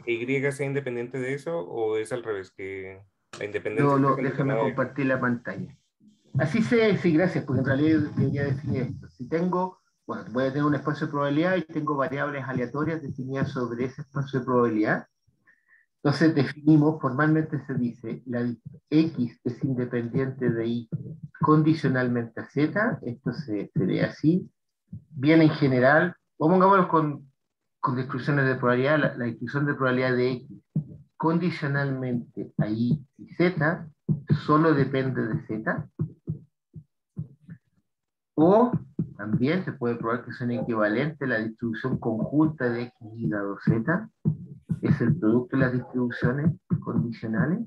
Speaker 1: Y sea independiente de eso, o es al revés, que la independencia está
Speaker 2: déjame
Speaker 1: condicionada a X.
Speaker 2: compartir la pantalla. Así sí, gracias, porque en realidad yo debería definir esto. Si tengo, bueno, voy a tener un espacio de probabilidad y tengo variables aleatorias definidas sobre ese espacio de probabilidad. Entonces definimos, formalmente se dice, la X es independiente de Y condicionalmente a Z, esto se lee así, bien en general, o pongámoslo con distribuciones de probabilidad, la distribución de probabilidad de X condicionalmente a Y y Z solo depende de Z, o también se puede probar que son equivalentes la distribución conjunta de X y dado Z, es el producto de las distribuciones condicionales,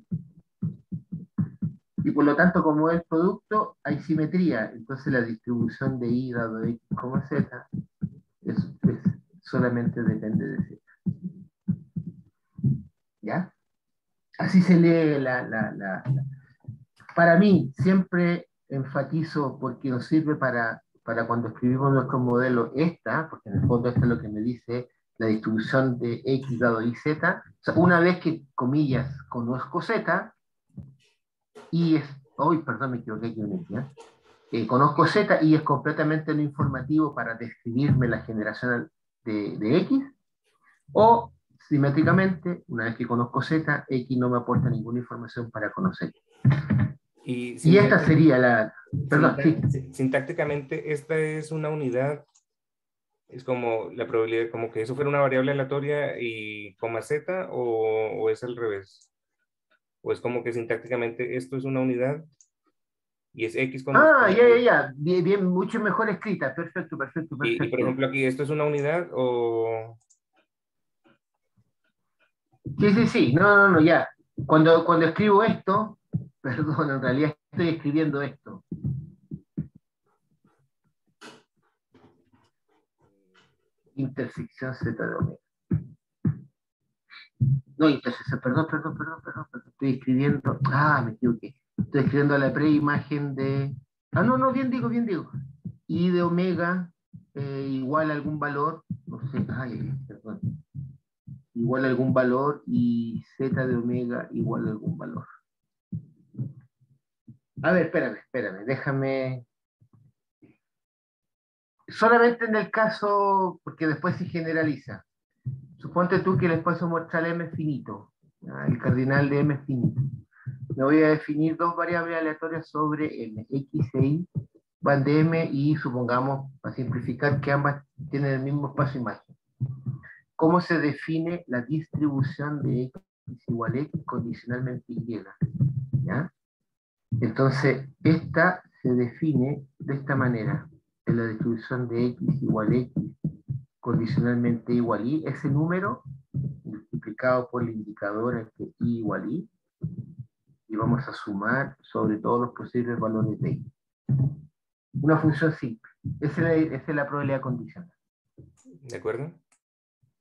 Speaker 2: y por lo tanto, como es producto, hay simetría, entonces la distribución de Y dado X como Z solamente depende de Z. ¿Ya? Así se lee Para mí, siempre enfatizo, porque nos sirve para cuando escribimos nuestro modelo porque en el fondo esto es lo que me dice la distribución de X dado Y, Z. O sea, una vez que, comillas, conozco Z, y es, perdón, me equivoqué aquí conozco Z y es completamente no informativo para describirme la generación de X, o simétricamente, una vez que conozco Z, X no me aporta ninguna información para conocer. Y esta sería la... Perdón, sí.
Speaker 1: Sintácticamente, esta es una unidad, es como la probabilidad, como que eso fuera una variable aleatoria y coma Z, o es al revés. O es como que sintácticamente esto es una unidad y es X
Speaker 2: Ya. Bien, bien, mucho mejor escrita. Perfecto.
Speaker 1: Y por ejemplo aquí, ¿esto es una unidad o...?
Speaker 2: Sí. No, ya. Cuando escribo esto, perdón, en realidad estoy escribiendo esto. Intersección Z de omega. No, intersección, perdón. Estoy escribiendo... me equivoqué. Estoy escribiendo la preimagen de... No, bien digo. Y de omega igual a algún valor, no sé, perdón, igual a algún valor, y z de omega igual a algún valor. A ver, espérame, déjame... Solamente en el caso, porque después se generaliza. Suponte tú que el espacio muestral M es finito, ¿ya? El cardinal de M es finito. Me voy a definir dos variables aleatorias sobre M, X e Y, van de M, y supongamos, para simplificar, que ambas tienen el mismo espacio imagen. ¿Cómo se define la distribución de X igual a X condicionalmente Y? ¿Ya? Entonces, esta se define de esta manera. En la distribución de X igual a X condicionalmente igual a Y, ese número multiplicado por la indicadora que Y igual a Y, y vamos a sumar sobre todos los posibles valores de Y. Una función simple. Esa es la probabilidad condicional.
Speaker 1: ¿De acuerdo?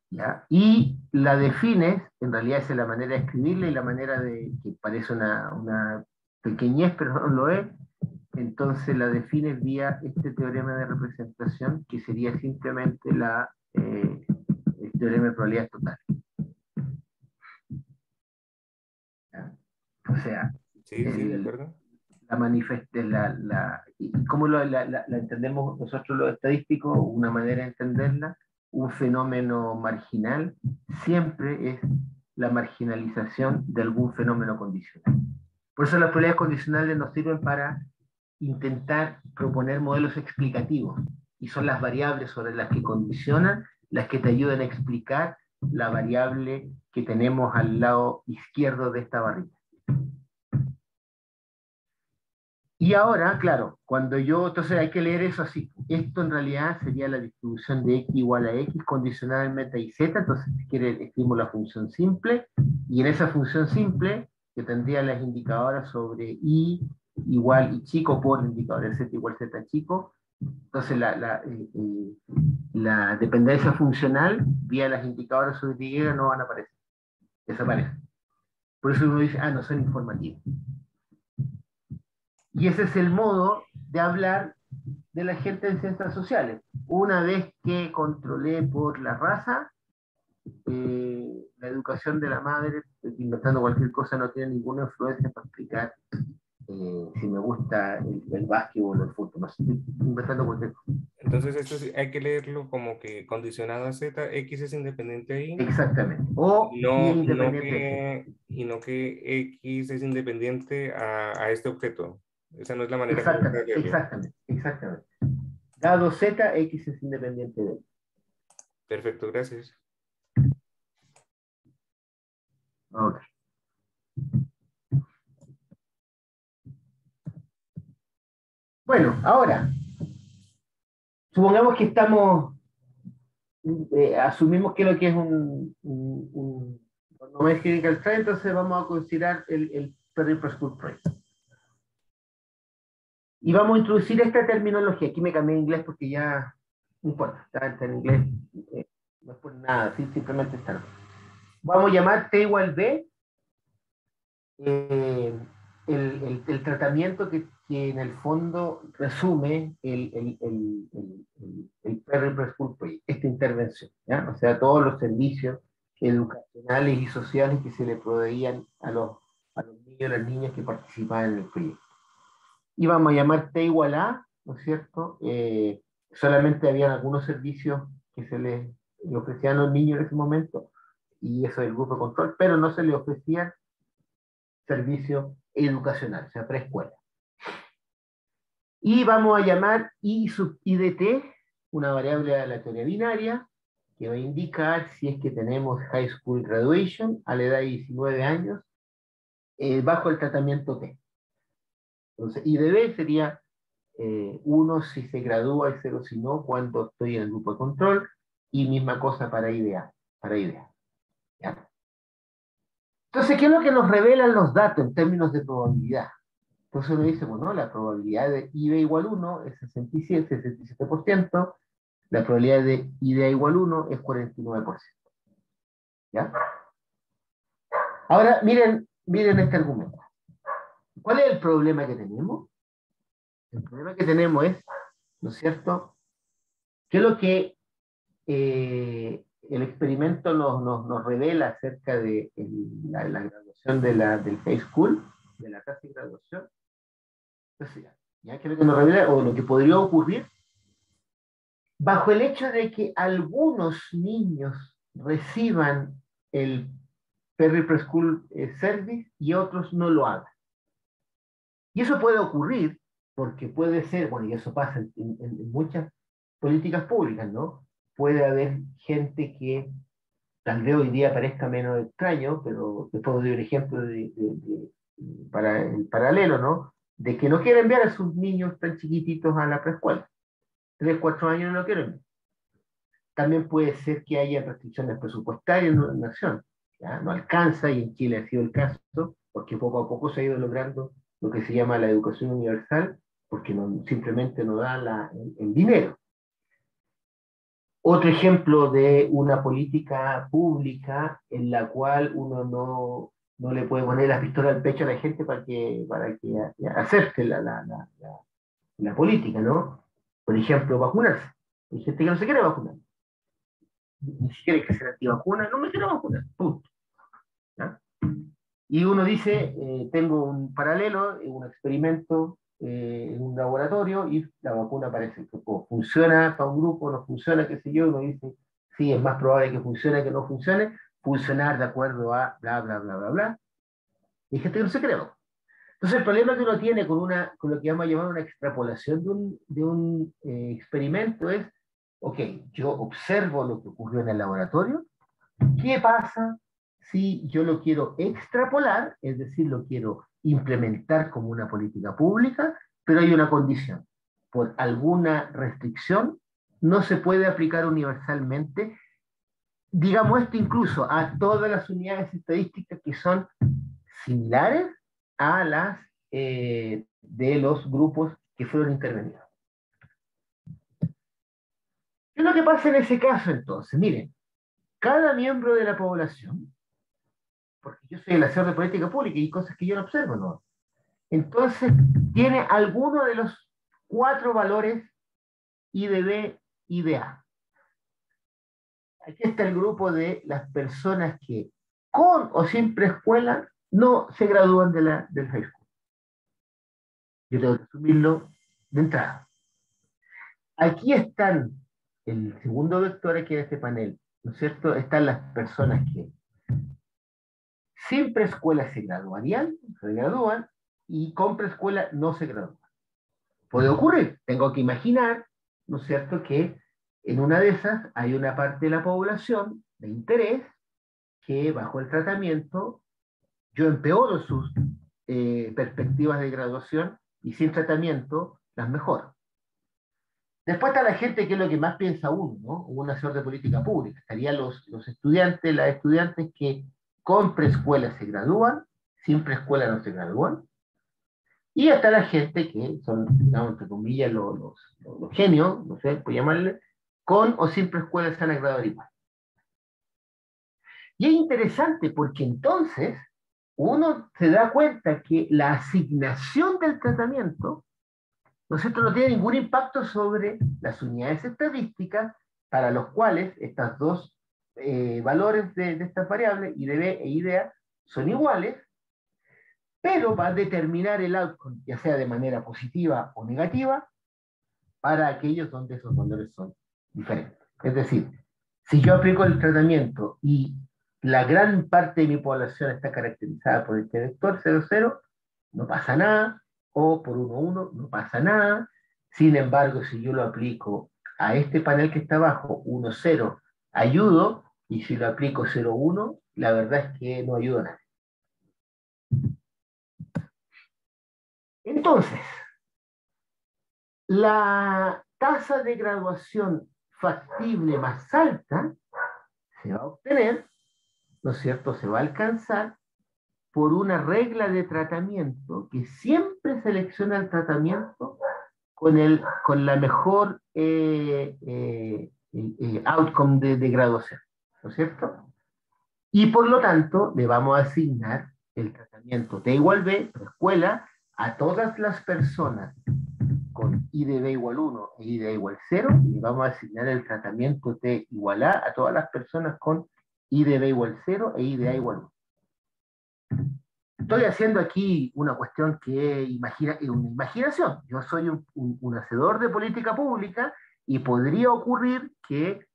Speaker 2: ¿Ya? Y la defines, en realidad esa es la manera de escribirla y la manera de, que parece una pequeñez, pero no lo es, entonces la defines vía este teorema de representación, que sería simplemente el teorema de probabilidades totales. ¿Ya? O sea,
Speaker 1: Sí, de acuerdo.
Speaker 2: ¿Y cómo la entendemos nosotros los estadísticos? Una manera de entenderla, un fenómeno marginal siempre es la marginalización de algún fenómeno condicional. Por eso las probabilidades condicionales nos sirven para intentar proponer modelos explicativos, y son las variables sobre las que condicionan las que te ayudan a explicar la variable que tenemos al lado izquierdo de esta barrita. Y ahora, claro, entonces hay que leer eso así. Esto en realidad sería la distribución de X igual a X condicionalmente a Z. Entonces, si quiere, escribimos la función simple, y en esa función simple, que tendría las indicadoras sobre Y igual y chico por el indicador de Z igual Z chico. Entonces la dependencia funcional vía los indicadores sobre Y no van a aparecer, desaparecen. Por eso uno dice, ah, no son informativos. Y ese es el modo de hablar de la gente en ciencias sociales. Una vez que controlé por la raza, la educación de la madre, inventando cualquier cosa, no tiene ninguna influencia para explicar si me gusta el básquetbol o el fútbol. No estoy inventando cualquier cosa.
Speaker 1: Entonces esto sí, hay que leerlo como que condicionado a Z, X es independiente ahí.
Speaker 2: Exactamente. O Y es independiente de Z.
Speaker 1: Y no que X es independiente a este objeto. Esa no es la manera correcta de leerlo.
Speaker 2: Exactamente. Dado Z, X es independiente de él.
Speaker 1: Perfecto, gracias.
Speaker 2: Ok. Bueno, ahora, supongamos que asumimos que lo que es no es clinical trial, entonces vamos a considerar el Perry-Preschool Project. Y vamos a introducir esta terminología. Aquí me cambié en inglés porque ya no importa, está en inglés, no es por nada, simplemente está. Vamos a llamar T igual B el tratamiento que en el fondo resume el Perry-Preschool Project, esta intervención, ¿ya? O sea, todos los servicios educacionales y sociales que se le proveían a los niños y las niñas que participaban en el proyecto. Y vamos a llamar T igual a, ¿no es cierto? Solamente habían algunos servicios que se les ofrecían a los niños en ese momento, y eso es el grupo de control, pero no se les ofrecían servicio educacional, o sea, preescuela. Y vamos a llamar I sub I de T, una variable de la teoría binaria, que va a indicar si es que tenemos high school graduation a la edad de 19 años, bajo el tratamiento T. Entonces, I de B sería 1 si se gradúa y 0 si no, cuando estoy en el grupo de control, y misma cosa para I de A. ¿Ya? Entonces, ¿qué es lo que nos revelan los datos en términos de probabilidad? Entonces uno dice, bueno, la probabilidad de IB igual 1 es 67%, la probabilidad de ID igual 1 es 49%. ¿Ya? Ahora, miren este argumento. ¿Cuál es el problema que tenemos? El problema que tenemos es, ¿no es cierto?, ¿qué es lo que el experimento nos revela acerca de la graduación del high school, de la tasa de graduación? Entonces, ¿ya? ¿Qué es lo que nos revela? O lo que podría ocurrir bajo el hecho de que algunos niños reciban el Perry Preschool Service y otros no lo hagan. Y eso puede ocurrir porque puede ser, bueno, y eso pasa en muchas políticas públicas, ¿no? Puede haber gente que tal vez hoy día parezca menos extraño, pero te puedo dar un ejemplo para el paralelo, ¿no? De que no quiere enviar a sus niños tan chiquititos a la preescuela. 3, 4 años no lo quieren. También puede ser que haya restricciones presupuestarias en una nación. ¿Ya? No alcanza, y en Chile ha sido el caso, porque poco a poco se ha ido logrando lo que se llama la educación universal, porque simplemente no da el dinero. Otro ejemplo de una política pública en la cual uno no le puede poner la pistola al pecho a la gente para que acepte la política, ¿no? Por ejemplo, vacunarse. Hay gente que no se quiere vacunar. Ni siquiera hay que ser antivacuna, no me quiero vacunar, punto. ¿Ya? Y uno dice, tengo un paralelo, un experimento en un laboratorio y la vacuna parece que funciona para un grupo, no funciona, qué sé yo, uno dice, sí, es más probable que funcione que no funcione, funcionar de acuerdo a bla, bla, bla, bla, bla. Y hay gente que no se cree. Entonces el problema que uno tiene con lo que vamos a llamar una extrapolación de un experimento es, ok, yo observo lo que ocurrió en el laboratorio, ¿qué pasa si yo lo quiero extrapolar, es decir, lo quiero implementar como una política pública, pero hay una condición? Por alguna restricción no se puede aplicar universalmente, digamos esto incluso a todas las unidades estadísticas que son similares a las de los grupos que fueron intervenidos. ¿Qué es lo que pasa en ese caso entonces? Miren, cada miembro de la población, porque yo soy el asesor de política pública y hay cosas que yo no observo, ¿no? Entonces, tiene alguno de los 4 valores I de B, I de A. Aquí está el grupo de las personas que con o sin preescuela no se gradúan del high school. Yo tengo que asumirlo de entrada. Aquí están el segundo vector aquí en este panel, ¿no es cierto? Están las personas que sin preescuela se graduarían, se gradúan, y con preescuela no se gradúan. Puede ocurrir, tengo que imaginar, ¿no es cierto?, que en una de esas hay una parte de la población de interés que bajo el tratamiento yo empeoro sus perspectivas de graduación y sin tratamiento las mejoro. Después está la gente que es lo que más piensa uno, ¿no? Un asesor de política pública. Estarían los estudiantes, las estudiantes que con preescuela se gradúan, sin preescuela no se gradúan. Y está la gente que son, digamos, entre comillas, los genios, no sé, por llamarle, con o sin preescuela se van a graduar igual. Y es interesante porque entonces uno se da cuenta que la asignación del tratamiento, ¿no es cierto?, no tiene ningún impacto sobre las unidades estadísticas para los cuales estos dos valores de estas variables, I de B e I de A, son iguales, pero va a determinar el outcome, ya sea de manera positiva o negativa, para aquellos donde esos valores son diferentes. Es decir, si yo aplico el tratamiento y la gran parte de mi población está caracterizada por este vector 0,0, no pasa nada, o por 1,1, no pasa nada. Sin embargo, si yo lo aplico a este panel que está abajo, 1,0, ayudo, y si lo aplico 0,1, la verdad es que no ayuda a nadie. Entonces, la tasa de graduación factible más alta se va a obtener, ¿no es cierto?, se va a alcanzar por una regla de tratamiento que siempre selecciona el tratamiento con la mejor outcome de graduación, ¿no es cierto? Y por lo tanto, le vamos a asignar el tratamiento T igual B, preescuela, a todas las personas con I de B igual 1 e I de A igual 0, y vamos a asignar el tratamiento T igual A todas las personas con I de B igual 0 e I de A igual 1. Estoy haciendo aquí una cuestión que es una imaginación. Yo soy un hacedor de política pública y podría ocurrir que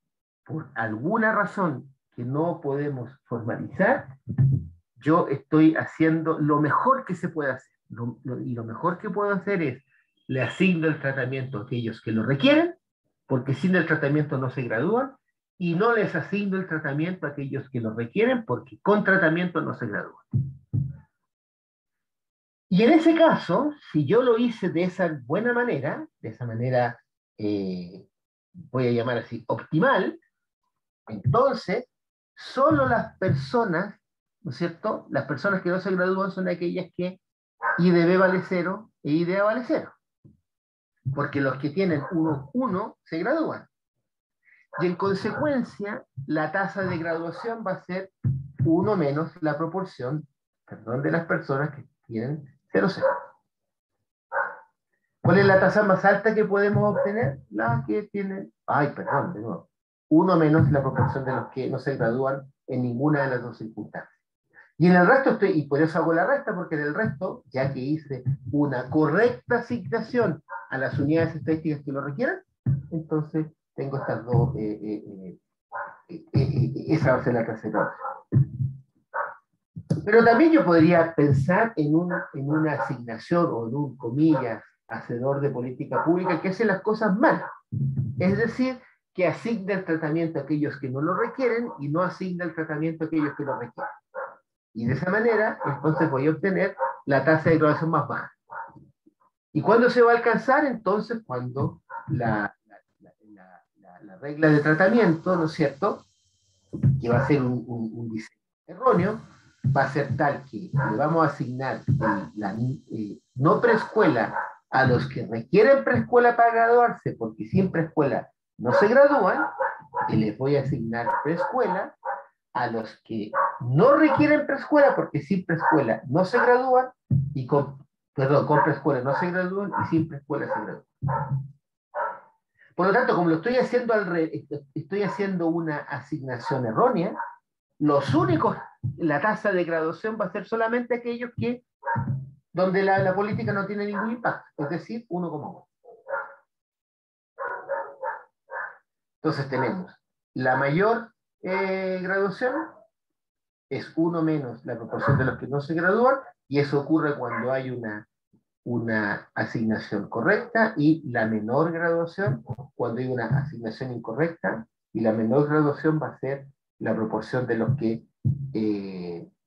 Speaker 2: por alguna razón que no podemos formalizar, yo estoy haciendo lo mejor que se puede hacer. Y lo mejor que puedo hacer es, le asigno el tratamiento a aquellos que lo requieren, porque sin el tratamiento no se gradúan, y no les asigno el tratamiento a aquellos que lo requieren, porque con tratamiento no se gradúan. Y en ese caso, si yo lo hice de esa buena manera, de esa manera, voy a llamar así, optimal, entonces, solo las personas, ¿no es cierto?, las personas que no se gradúan son aquellas que I de B vale 0 e I de A vale 0. Porque los que tienen 1 se gradúan. Y en consecuencia, la tasa de graduación va a ser 1 menos la proporción, perdón, de las personas que tienen 0,0. ¿Cuál es la tasa más alta que podemos obtener? La que tiene, perdón, de nuevo, 1 menos la proporción de los que no se gradúan en ninguna de las dos circunstancias. Y en el resto y por eso hago la resta, porque en el resto, ya que hice una correcta asignación a las unidades estadísticas que lo requieran, entonces tengo estas dos, esa va a ser la tasa de graduación. Pero también yo podría pensar en una asignación o en un, comillas, hacedor de política pública que hace las cosas mal. Es decir, que asigna el tratamiento a aquellos que no lo requieren y no asigna el tratamiento a aquellos que lo requieren. Y de esa manera, entonces voy a obtener la tasa de graduación más baja. ¿Y cuándo se va a alcanzar? Entonces, cuando la regla de tratamiento, ¿no es cierto?, que va a ser un diseño erróneo, va a ser tal que le vamos a asignar no preescuela a los que requieren preescuela para graduarse, porque sin preescuela no se gradúan, y les voy a asignar preescuela a los que no requieren preescuela, porque sin preescuela no se gradúan, y con preescuela no se gradúan, y sin preescuela se gradúan. Por lo tanto, como lo estoy haciendo estoy haciendo una asignación errónea, la tasa de graduación va a ser solamente aquellos donde la política no tiene ningún impacto, es decir, 1,1. Entonces tenemos la mayor graduación es 1 menos la proporción de los que no se gradúan, y eso ocurre cuando hay una asignación correcta, y la menor graduación cuando hay una asignación incorrecta, y la menor graduación va a ser la proporción de los que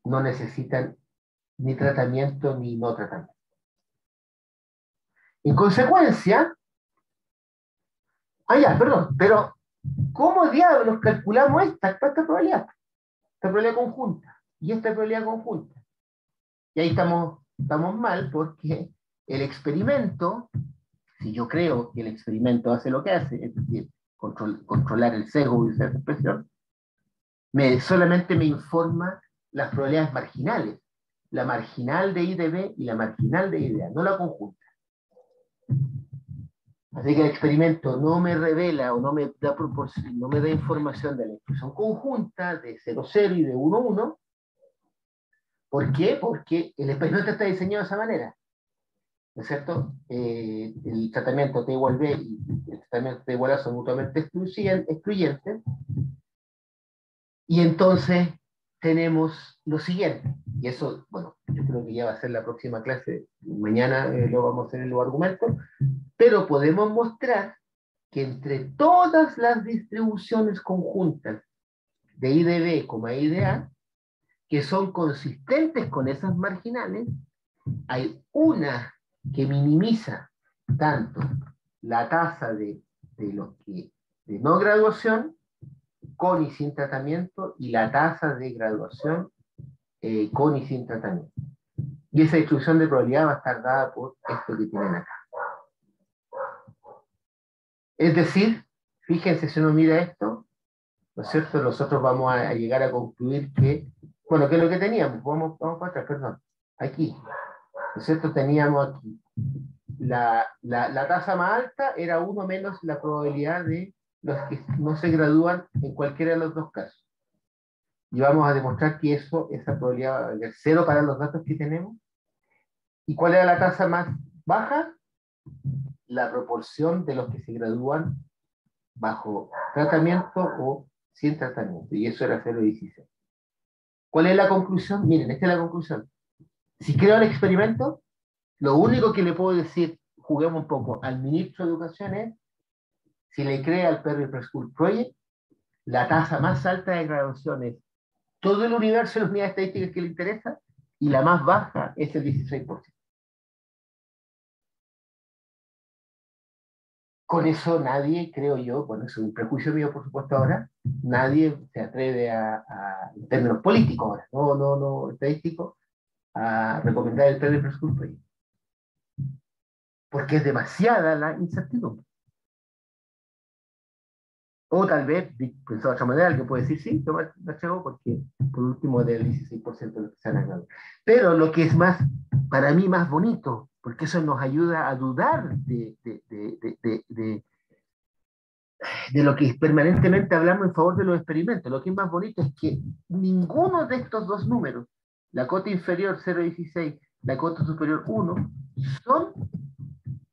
Speaker 2: no necesitan ni tratamiento ni no tratamiento. En consecuencia, pero ¿cómo diablos calculamos esta probabilidad? Esta probabilidad conjunta y esta probabilidad conjunta. Y ahí estamos mal, porque el experimento, si yo creo que el experimento hace lo que hace, es decir, controlar el sesgo de esa expresión, solamente me informa las probabilidades marginales, la marginal de I de B y la marginal de I de A, no la conjunta. Así que el experimento no me revela o no me da información de la expresión conjunta de 0,0 y de 1,1. ¿Por qué? Porque el experimento está diseñado de esa manera. ¿No es cierto? El tratamiento T igual B y el tratamiento T igual A son mutuamente excluyentes. Y entonces tenemos lo siguiente. Y eso, bueno, yo creo que ya va a ser la próxima clase. Mañana lo vamos a hacer en los argumentos. Pero podemos mostrar que entre todas las distribuciones conjuntas de I de B, I de A, que son consistentes con esas marginales, hay una que minimiza tanto la tasa de no graduación con y sin tratamiento, y la tasa de graduación con y sin tratamiento. Y esa distribución de probabilidad va a estar dada por esto que tienen acá. Es decir, fíjense, si uno mira esto, ¿no es cierto? Nosotros vamos a llegar a concluir que, bueno, ¿qué es lo que teníamos? Vamos para atrás, perdón. Aquí, ¿no es cierto? Teníamos aquí la tasa más alta era 1 menos la probabilidad de los que no se gradúan en cualquiera de los dos casos. Y vamos a demostrar que esa probabilidad va a valer 0 para los datos que tenemos. ¿Y cuál era la tasa más baja? La proporción de los que se gradúan bajo tratamiento o sin tratamiento, y eso era 0,16. ¿Cuál es la conclusión? Miren, esta es la conclusión. Si creo el experimento, lo único que le puedo decir, juguemos un poco, al ministro de Educación es, si le cree al Perry Preschool Project, la tasa más alta de graduación es todo el universo de las unidades estadísticas que le interesa, y la más baja es el 16%. Con eso nadie, creo yo, bueno, eso es un prejuicio mío, por supuesto, ahora, nadie se atreve en términos políticos ahora, no estadísticos, a recomendar el Perry Preschool Project. Porque es demasiada la incertidumbre. O tal vez, pensado de otra manera, alguien puede decir, sí, toma la chavo, porque por último del 16% de los que se han ganado. Pero lo que es para mí más bonito, porque eso nos ayuda a dudar de lo que permanentemente hablamos en favor de los experimentos. Lo que es más bonito es que ninguno de estos dos números, la cota inferior 0,16, la cota superior 1, son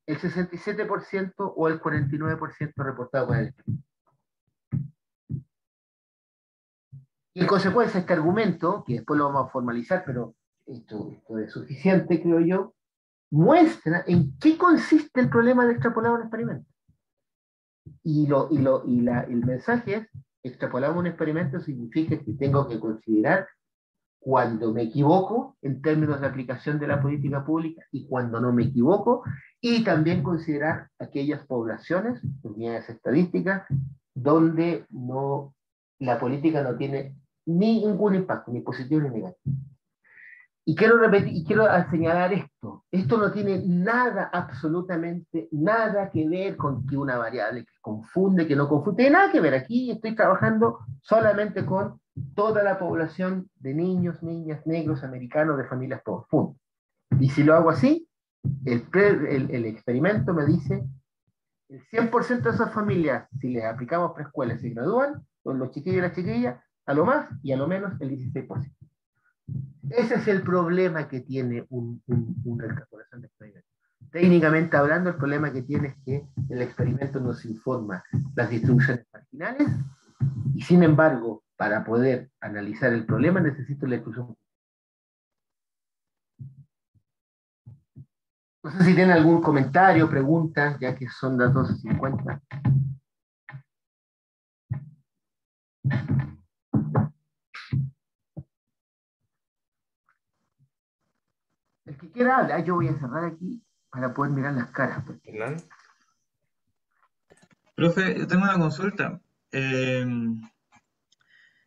Speaker 2: el 67% o el 49% reportado con el experimento. Y en consecuencia, este argumento, que después lo vamos a formalizar, pero esto es suficiente, creo yo, muestra en qué consiste el problema de extrapolar un experimento. Y el mensaje es, extrapolar un experimento significa que tengo que considerar cuando me equivoco en términos de aplicación de la política pública y cuando no me equivoco, y también considerar aquellas poblaciones, unidades estadísticas, donde la política no tiene ningún impacto, ni positivo ni negativo. Y quiero repetir, y quiero señalar esto. Esto no tiene nada, absolutamente nada que ver con que una variable que confunde, que no confunde, tiene nada que ver. Aquí estoy trabajando solamente con toda la población de niños, niñas, negros, americanos, de familias profundas. Y si lo hago así, el experimento me dice el 100% de esas familias, si les aplicamos preescuela, se gradúan, con los chiquillos y las chiquillas, a lo más y a lo menos el 16%. Ese es el problema que tiene una calculación de experimento. Técnicamente hablando, el problema que tiene es que el experimento nos informa las distribuciones marginales y sin embargo, para poder analizar el problema necesito la distribución. No sé si tienen algún comentario, pregunta, ya que son las 12:50. El que quiera hablar, yo voy a cerrar aquí para poder mirar las caras.
Speaker 1: Hernán.
Speaker 3: Profe, yo tengo una consulta.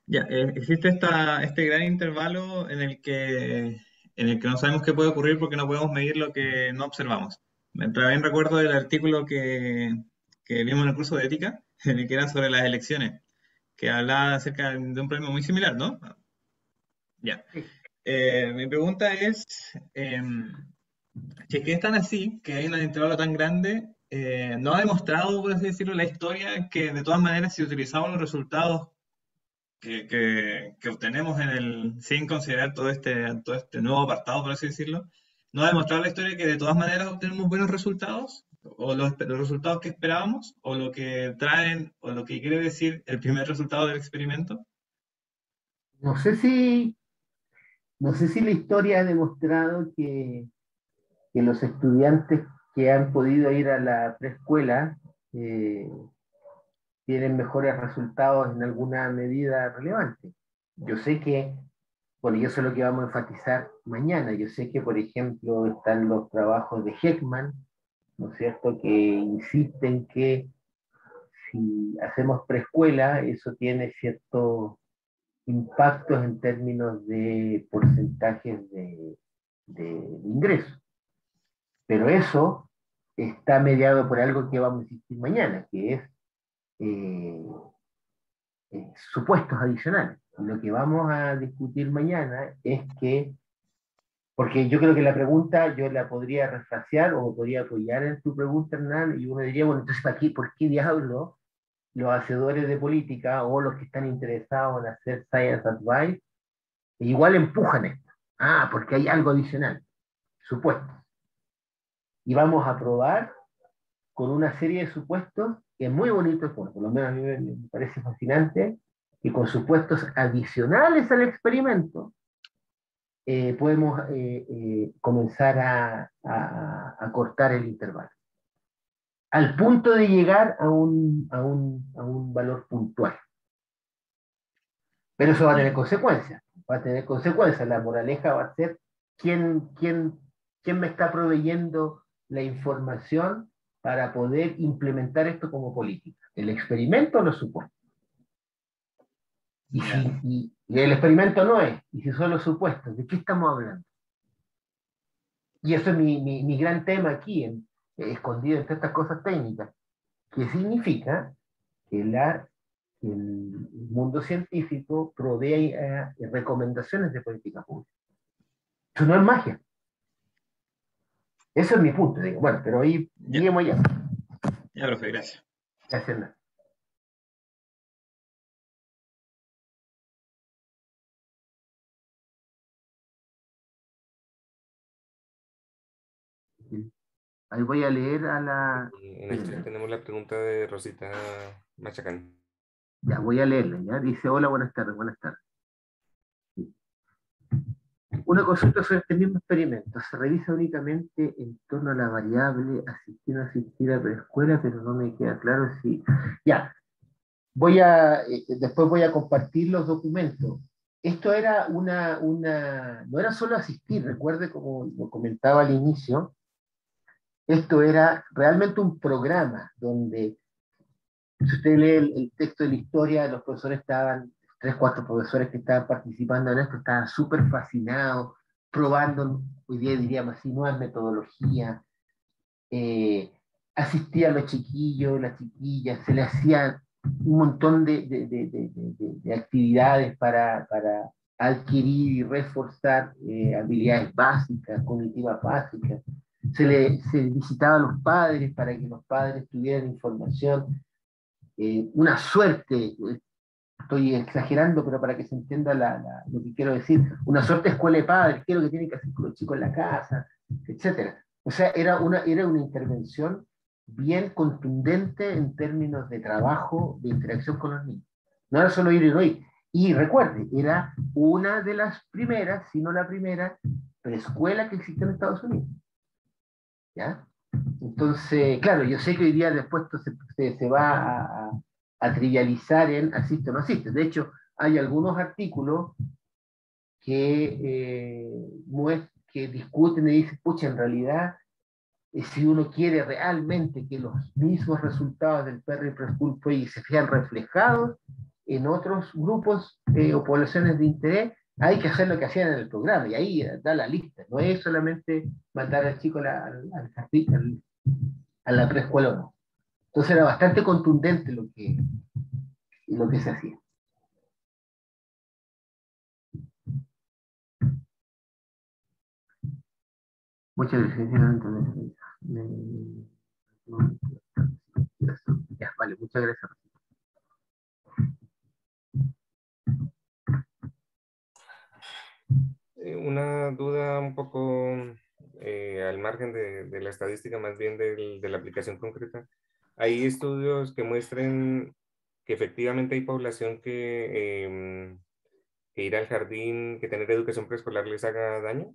Speaker 3: Existe este gran intervalo en el que no sabemos qué puede ocurrir porque no podemos medir lo que no observamos. También recuerdo del artículo que vimos en el curso de ética, en el que era sobre las elecciones, que hablaba acerca de un problema muy similar, ¿no? Ya. Mi pregunta es, si es que es tan así, que hay un intervalo tan grande, ¿no ha demostrado, por así decirlo, la historia que de todas maneras si utilizamos los resultados que obtenemos sin considerar todo este nuevo apartado, por así decirlo, no ha demostrado la historia que de todas maneras obtenemos buenos resultados, o los resultados que esperábamos, o lo que traen, o lo que quiere decir el primer resultado del experimento?
Speaker 2: No sé si, no sé si la historia ha demostrado que los estudiantes que han podido ir a la preescuela eh, tienen mejores resultados en alguna medida relevante. Yo sé que, bueno, y eso es lo que vamos a enfatizar mañana. Yo sé que, por ejemplo, están los trabajos de Heckman, ¿no es cierto?, que insisten que si hacemos preescuela, eso tiene ciertos impactos en términos de porcentajes de ingresos. Pero eso está mediado por algo que vamos a insistir mañana, que es eh, supuestos adicionales. Lo que vamos a discutir mañana es que, porque yo creo que la pregunta yo la podría refrasear o podría apoyar en tu pregunta, Hernán, y uno diría, bueno, entonces, ¿por qué diablos los hacedores de política o los que están interesados en hacer science advice igual empujan esto? Ah, porque hay algo adicional, supuestos. Y vamos a probar con una serie de supuestos que es muy bonito, por lo menos a mí me parece fascinante, y con supuestos adicionales al experimento podemos comenzar a cortar el intervalo, al punto de llegar a un valor puntual. Pero eso va a tener consecuencias, La moraleja va a ser quién me está proveyendo la información para poder implementar esto como política. ¿El experimento o los supuestos? Y el experimento no es, y si son los supuestos, ¿de qué estamos hablando? Y eso es mi gran tema aquí, escondido entre estas cosas técnicas, que significa que el mundo científico provee recomendaciones de política pública. Eso no es magia. Eso es mi punto. Digo. Bueno, pero ahí lleguemos ya.
Speaker 3: Ya, profe, gracias.
Speaker 2: Gracias, Hernán. Ahí voy a leer a la...
Speaker 1: En el chat tenemos la pregunta de Rosita Machacán.
Speaker 2: Ya, voy a leerla, ¿ya? Dice, hola, buenas tardes, buenas tardes. Una consulta sobre este mismo experimento. Se revisa únicamente en torno a la variable asistir o no asistir a preescuela, pero no me queda claro si... Ya, después voy a compartir los documentos. Esto era no era solo asistir, recuerde como lo comentaba al inicio, esto era realmente un programa donde, si usted lee el texto de la historia, los profesores estaban, 3, 4 profesores que estaban participando en esto, estaban súper fascinados, probando, hoy día diríamos así, nuevas metodologías, asistía a los chiquillos, las chiquillas, se le hacía un montón de actividades para adquirir y reforzar habilidades básicas, cognitivas básicas. Se visitaba a los padres para que los padres tuvieran información. Una suerte, estoy exagerando, pero para que se entienda lo que quiero decir, una suerte de escuela de padres, qué es lo que tienen que hacer con los chicos en la casa, etcétera. O sea, era una intervención bien contundente en términos de trabajo, de interacción con los niños. No era solo ir y no ir. Y recuerde, era una de las primeras, si no la primera, preescuela que existió en Estados Unidos. ¿Ya? Entonces, claro, yo sé que hoy día después se va a trivializar en asiste o no asiste. De hecho, hay algunos artículos que discuten y dicen, pucha, en realidad, si uno quiere realmente que los mismos resultados del Perry Preschool Project se vean reflejados en otros grupos o poblaciones de interés, hay que hacer lo que hacían en el programa, y ahí da la lista. No es solamente mandar al chico al jardín, a la preescuela o no. Entonces era bastante contundente lo que se hacía. Muchas gracias. Ya, vale, muchas gracias.
Speaker 1: Una duda un poco al margen de la estadística, más bien de la aplicación concreta. ¿Hay estudios que muestren que efectivamente hay población que ir al jardín, que tener educación preescolar les haga daño?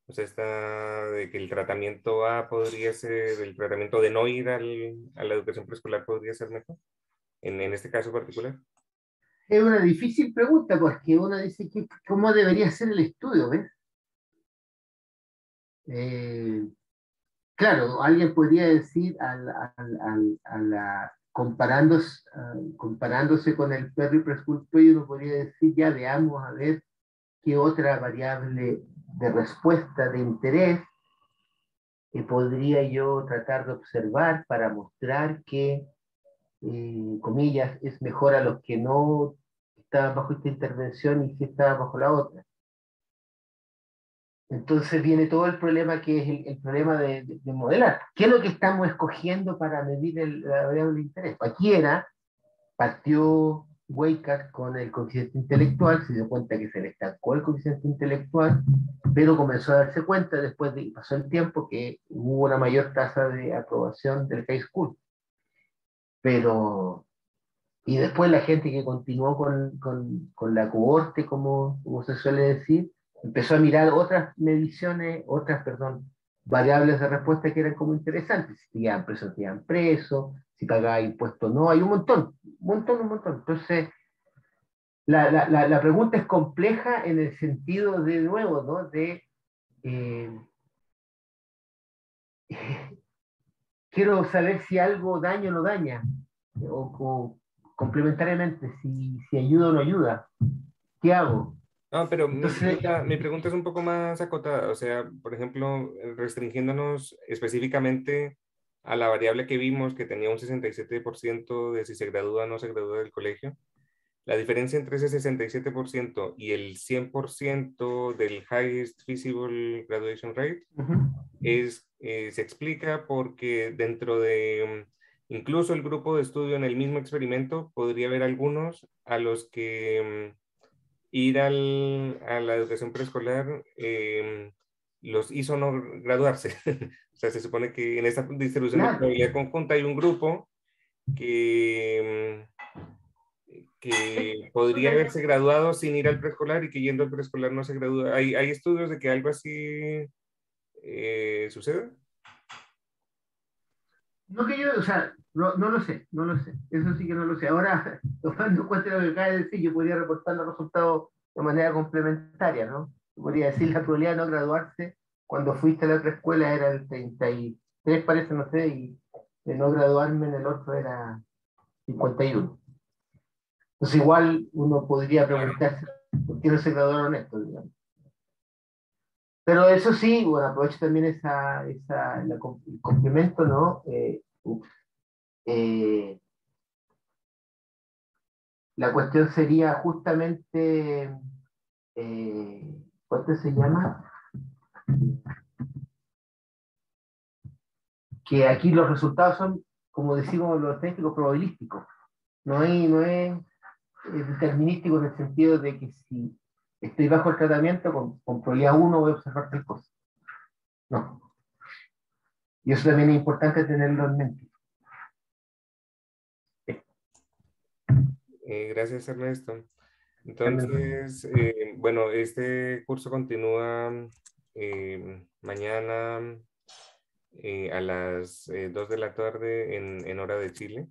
Speaker 1: O sea, está de que el tratamiento A podría ser, el tratamiento de no ir a la educación preescolar podría ser mejor, en este caso particular.
Speaker 2: Es una difícil pregunta porque uno dice que cómo debería ser el estudio, ¿ves? Claro, alguien podría decir comparándose con el Perry Preschool Project, uno podría decir ya veamos a ver qué otra variable de respuesta de interés podría yo tratar de observar para mostrar que, comillas, es mejor a los que no estaban bajo esta intervención y que estaban bajo la otra. Entonces viene todo el problema que es el problema de modelar. ¿Qué es lo que estamos escogiendo para medir la variable de interés? Aquí partió Weikat con el coeficiente intelectual, se dio cuenta que se le estancó el coeficiente intelectual, pero comenzó a darse cuenta después de pasó el tiempo que hubo una mayor tasa de aprobación del high school. Pero, y después la gente que continuó con la cohorte, como se suele decir, empezó a mirar otras mediciones, perdón, variables de respuesta que eran como interesantes. Si iban presos, si pagaba impuestos o no, hay un montón. Entonces, la pregunta es compleja en el sentido de nuevo, ¿no? Eh, quiero saber si algo daña o no daña, o complementariamente, si ayuda o no ayuda. ¿Qué hago?
Speaker 1: No, pero
Speaker 2: Entonces,
Speaker 1: mi pregunta es un poco más acotada. O sea, por ejemplo, restringiéndonos específicamente a la variable que vimos, que tenía un 67% de si se gradúa o no se gradúa del colegio. La diferencia entre ese 67% y el 100% del Highest Feasible Graduation Rate se explica porque dentro de incluso el grupo de estudio en el mismo experimento podría haber algunos a los que ir a la educación preescolar los hizo no graduarse. O sea, se supone que en esta distribución de
Speaker 2: claro,
Speaker 1: probabilidad conjunta hay un grupo que podría haberse graduado sin ir al preescolar y que yendo al preescolar no se gradúa. ¿Hay estudios de que algo así suceda?
Speaker 2: no que yo, o sea, no lo sé, eso sí que no lo sé. Ahora, tomando en cuenta lo que acaba de decir, yo podría reportar los resultados de manera complementaria, ¿no? Podría decir la probabilidad de no graduarse cuando fuiste a la otra escuela era el 33, parece, no sé, y de no graduarme en el otro era 51. Entonces igual uno podría
Speaker 1: Claro.
Speaker 2: preguntarse por qué no se graduaron estos, digamos. Pero eso sí, bueno, aprovecho también el complemento, ¿no? Eh, la cuestión sería justamente, ¿cuánto se llama? Que aquí los resultados son, como decimos los técnicos, probabilísticos. No es determinístico en el sentido de que si estoy bajo el tratamiento, con probabilidad uno voy a observar tal cosa. No. Y eso también es importante tenerlo en mente.
Speaker 1: Gracias, Ernesto.
Speaker 2: También.
Speaker 1: Entonces, bueno, este curso continúa mañana a las 2 de la tarde en hora de Chile.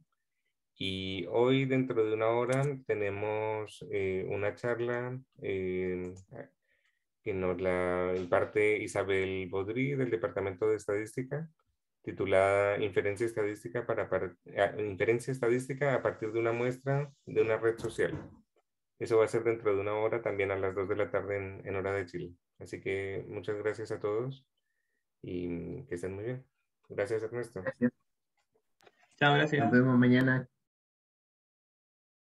Speaker 1: Y hoy, dentro de una hora, tenemos una charla que nos la imparte Isabel Bodrí del Departamento de Estadística, titulada Inferencia estadística a partir de una muestra de una red social. Eso va a ser dentro de una hora, también a las 2 de la tarde en hora de Chile. Así que muchas gracias a todos y que estén muy bien. Gracias, Ernesto.
Speaker 2: Gracias.
Speaker 3: Chao,
Speaker 2: Nos
Speaker 3: gracias.
Speaker 2: vemos mañana.